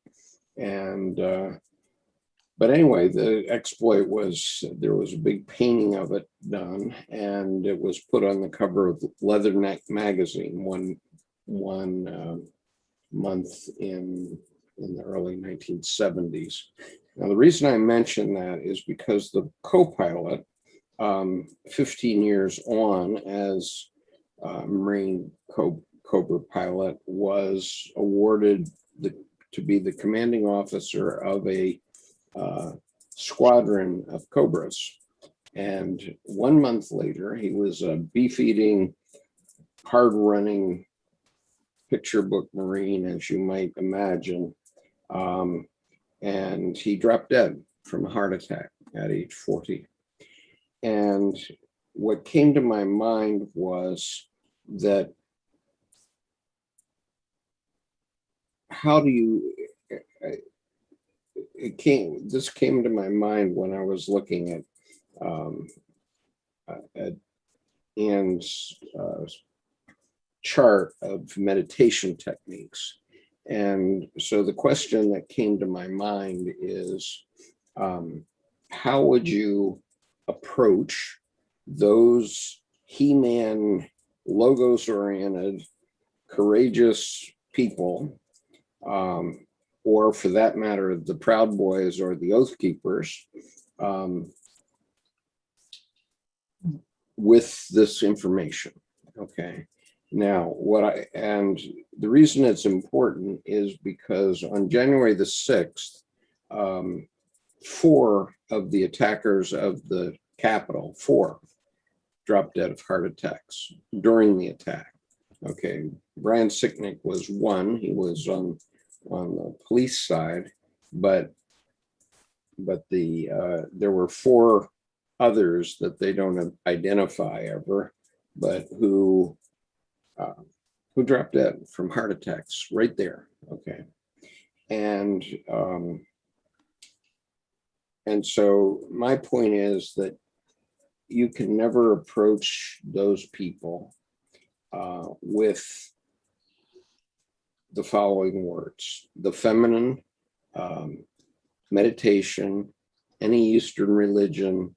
And but anyway, the exploit was, there was a big painting of it done, and it was put on the cover of Leatherneck magazine one month in the early 1970s. Now, the reason I mention that is because the co-pilot, 15 years on as Marine Cobra pilot, was awarded to be the commanding officer of a squadron of Cobras. And 1 month later, he was a beef-eating, hard-running picture book Marine, as you might imagine. And he dropped dead from a heart attack at age 40. And what came to my mind was that this came to my mind when I was looking at Anne's chart of meditation techniques. And so the question that came to my mind is, how would you approach those He-Man, logos-oriented, courageous people, or for that matter, the Proud Boys or the Oath Keepers, with this information? Okay. Now, the reason it's important is because on January the 6th, 4 of the attackers of the Capitol, 4, dropped dead of heart attacks during the attack. Okay, Brian Sicknick was 1. He was on the police side, but there were 4 others that they don't identify ever, but who dropped dead from heart attacks right there. Okay, and so my point is that you can never approach those people with the following words: the feminine, meditation, any Eastern religion,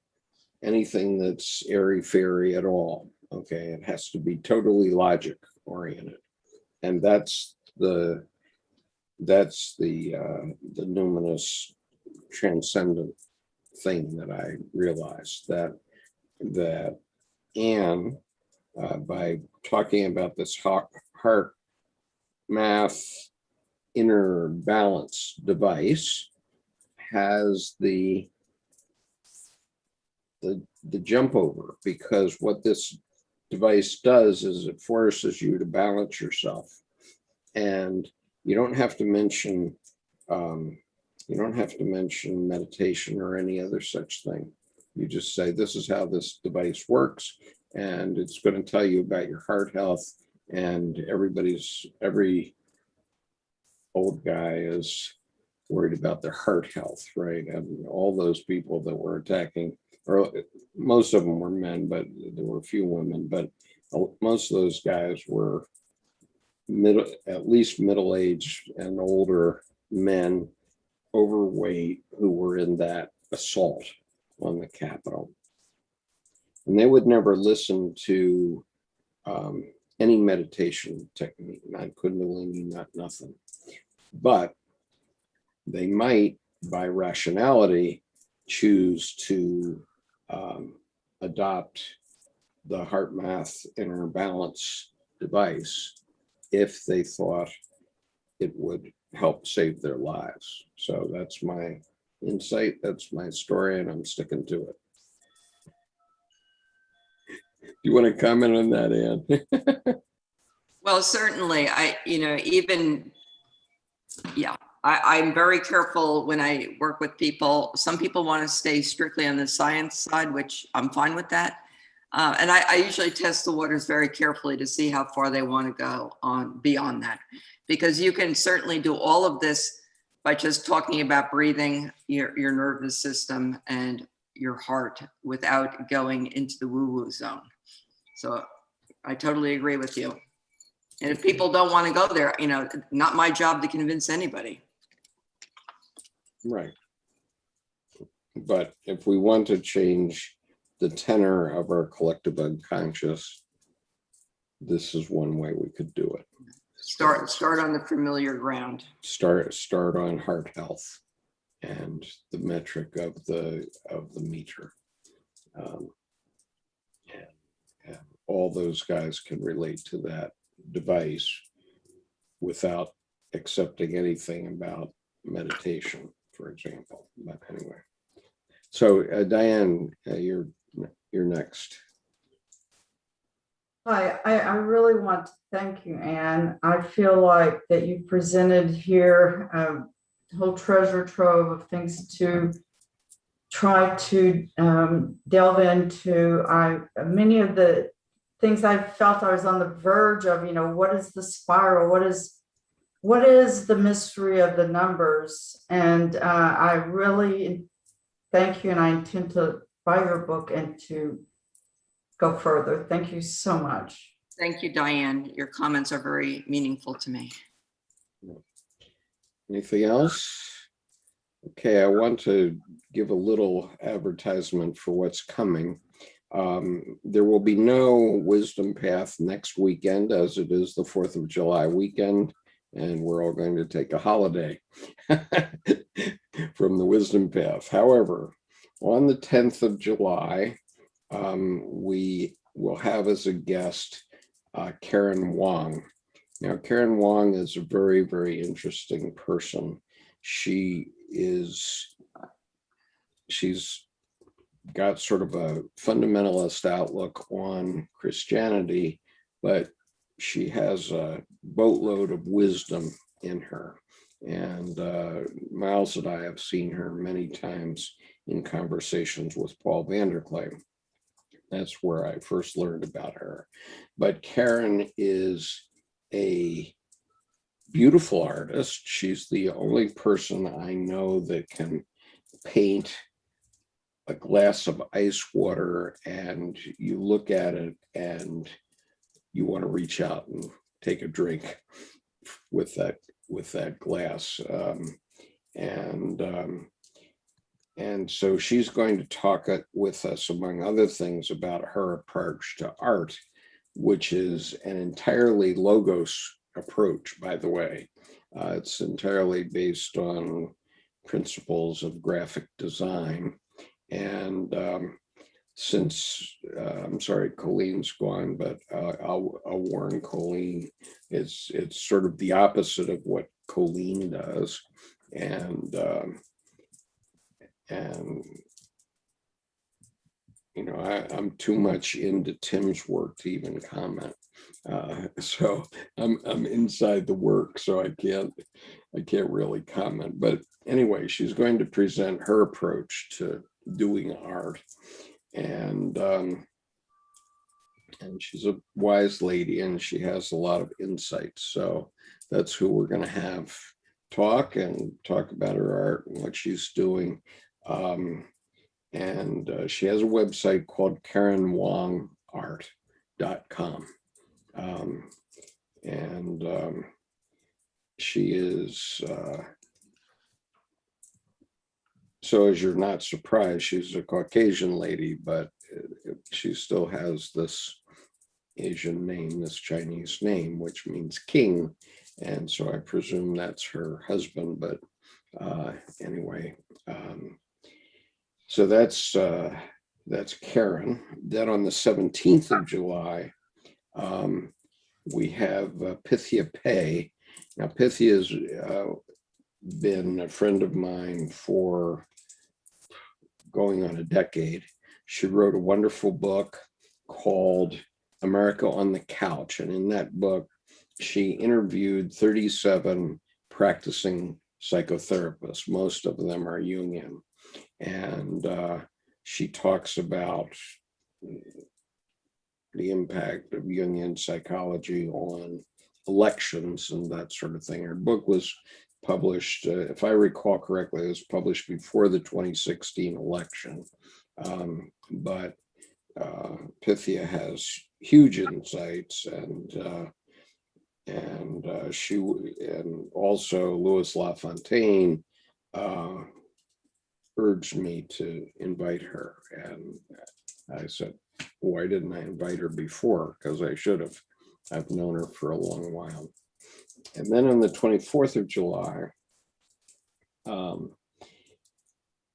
anything that's airy-fairy at all. Okay, it has to be totally logic oriented, and that's the numinous transcendent thing that I realized, that Anne, by talking about this heart math inner balance device, has the jump over, because what this device does is it forces you to balance yourself, and you don't have to mention meditation or any other such thing. You just say, this is how this device works, and it's going to tell you about your heart health. And every old guy is worried about their heart health, right? And all those people that were attacking, or most of them were men, but there were a few women, but most of those guys were at least middle-aged and older men, overweight, who were in that assault on the Capitol. And they would never listen to any meditation technique, not Kundalini, not nothing. But they might, by rationality, choose to adopt the heart math inner balance device if they thought it would help save their lives. So that's my insight, that's my story, and I'm sticking to it. Do you want to comment on that, Anne? Well, certainly. I'm very careful when I work with people. Some people want to stay strictly on the science side, which I'm fine with that. And I usually test the waters very carefully to see how far they want to go on beyond that, because you can certainly do all of this by just talking about breathing, your nervous system, and your heart without going into the woo-woo zone. So I totally agree with you. And if people don't want to go there, you know, not my job to convince anybody. Right. But if we want to change the tenor of our collective unconscious, this is one way we could do it. Start on the familiar ground. Start on heart health and the metric of the meter. And all those guys can relate to that device without accepting anything about meditation, for example. But anyway, so Diane, you're next. Hi, I really want to thank you, Anne. I feel like that you presented here a whole treasure trove of things to try to delve into. Many of the things I felt I was on the verge of, you know, what is the spiral? What is the mystery of the numbers? And I really thank you, and I intend to buy your book and to go further. Thank you so much. Thank you, Diane. Your comments are very meaningful to me. Anything else? Okay, I want to give a little advertisement for what's coming. There will be no Wisdom Path next weekend, as it is the 4th of July weekend, and we're all going to take a holiday from the Wisdom Path. However, on the 10th of July, we will have as a guest Karen Wong. Now, Karen Wong is a very, very interesting person. She's got sort of a fundamentalist outlook on Christianity, but she has a boatload of wisdom in her. And Miles and I have seen her many times in conversations with Paul Vanderklay. That's where I first learned about her. But Karen is a beautiful artist. She's the only person I know that can paint a glass of ice water, and you look at it and you want to reach out and take a drink with that glass. And so she's going to talk with us, among other things, about her approach to art, which is an entirely Logos approach, by the way. It's entirely based on principles of graphic design. And since, I'm sorry, Colleen's gone, but I'll warn Colleen, it's sort of the opposite of what Colleen does. And you know, I'm too much into Tim's work to even comment. So I'm inside the work, so I can't really comment. But anyway, she's going to present her approach to doing art, and she's a wise lady, and she has a lot of insights. So that's who we're going to have talk about her art and what she's doing. And she has a website called KarenWongArt.com. She is, so as you're not surprised, she's a Caucasian lady, but she still has this Asian name, this Chinese name, which means king. And so I presume that's her husband, but anyway, so that's Karen. Then on the 17th of July, we have Pythia Pei. Now, Pythia's been a friend of mine for going on a decade. She wrote a wonderful book called America on the Couch. And in that book, she interviewed 37 practicing psychotherapists. Most of them are Jungian. And she talks about the impact of Jungian psychology on elections and that sort of thing. Her book was published, if I recall correctly, it was published before the 2016 election. But Pythia has huge insights, and also Louis LaFontaine urged me to invite her, and I said, why didn't I invite her before? Because I should have. I've known her for a long while. And then on the 24th of July,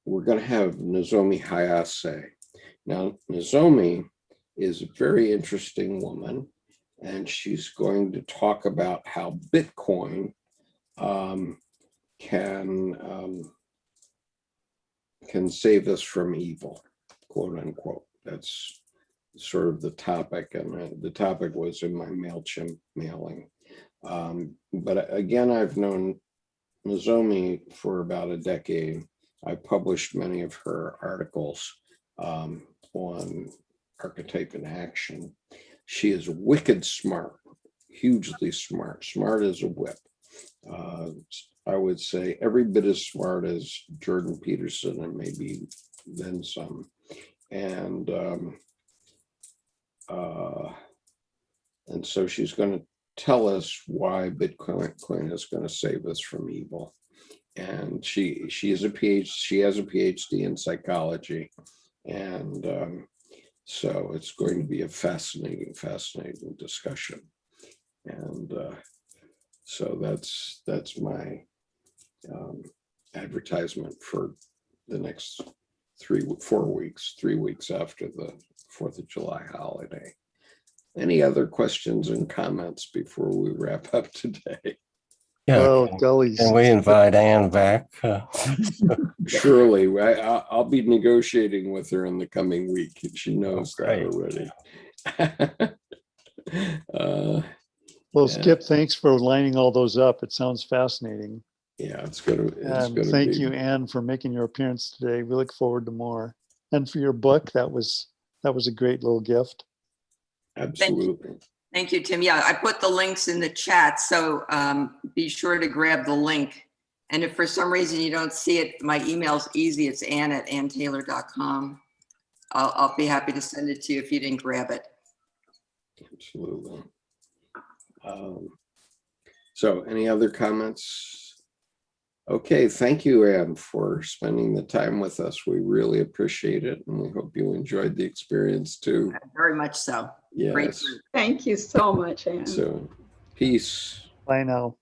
we're going to have Nozomi Hayase. Now, Nozomi is a very interesting woman, and she's going to talk about how Bitcoin can save us from evil, quote unquote. That's sort of the topic, and the topic was in my MailChimp mailing. But again, I've known Nozomi for about a decade. I published many of her articles on archetype in action. She is wicked smart, hugely smart, smart as a whip. I would say every bit as smart as Jordan Peterson, and maybe then some. And so she's going to tell us why Bitcoin is going to save us from evil. And she has a PhD in psychology, and so it's going to be a fascinating discussion. And so that's my advertisement for the next 4 weeks, 3 weeks after the 4th of July holiday. Any other questions and comments before we wrap up today? Yeah, Oh, gullies. can we invite Anne back? Surely. I'll be negotiating with her in the coming week. She knows that already. Well, Skip, thanks for lining all those up. It sounds fascinating. Yeah, it's gonna thank be. you, Anne, for making your appearance today. We look forward to more. And for your book, that was a great little gift. Absolutely. Thank you, Tim. Yeah, I put the links in the chat, so be sure to grab the link. And if for some reason you don't see it, my email's easy. It's ann@anntaylor.com. I'll be happy to send it to you if you didn't grab it. Absolutely. So any other comments? Okay, thank you, Anne, for spending the time with us. We really appreciate it, and we hope you enjoyed the experience too. Very much so. Yes. Great. Thank you so much, Anne. So, peace. Bye now.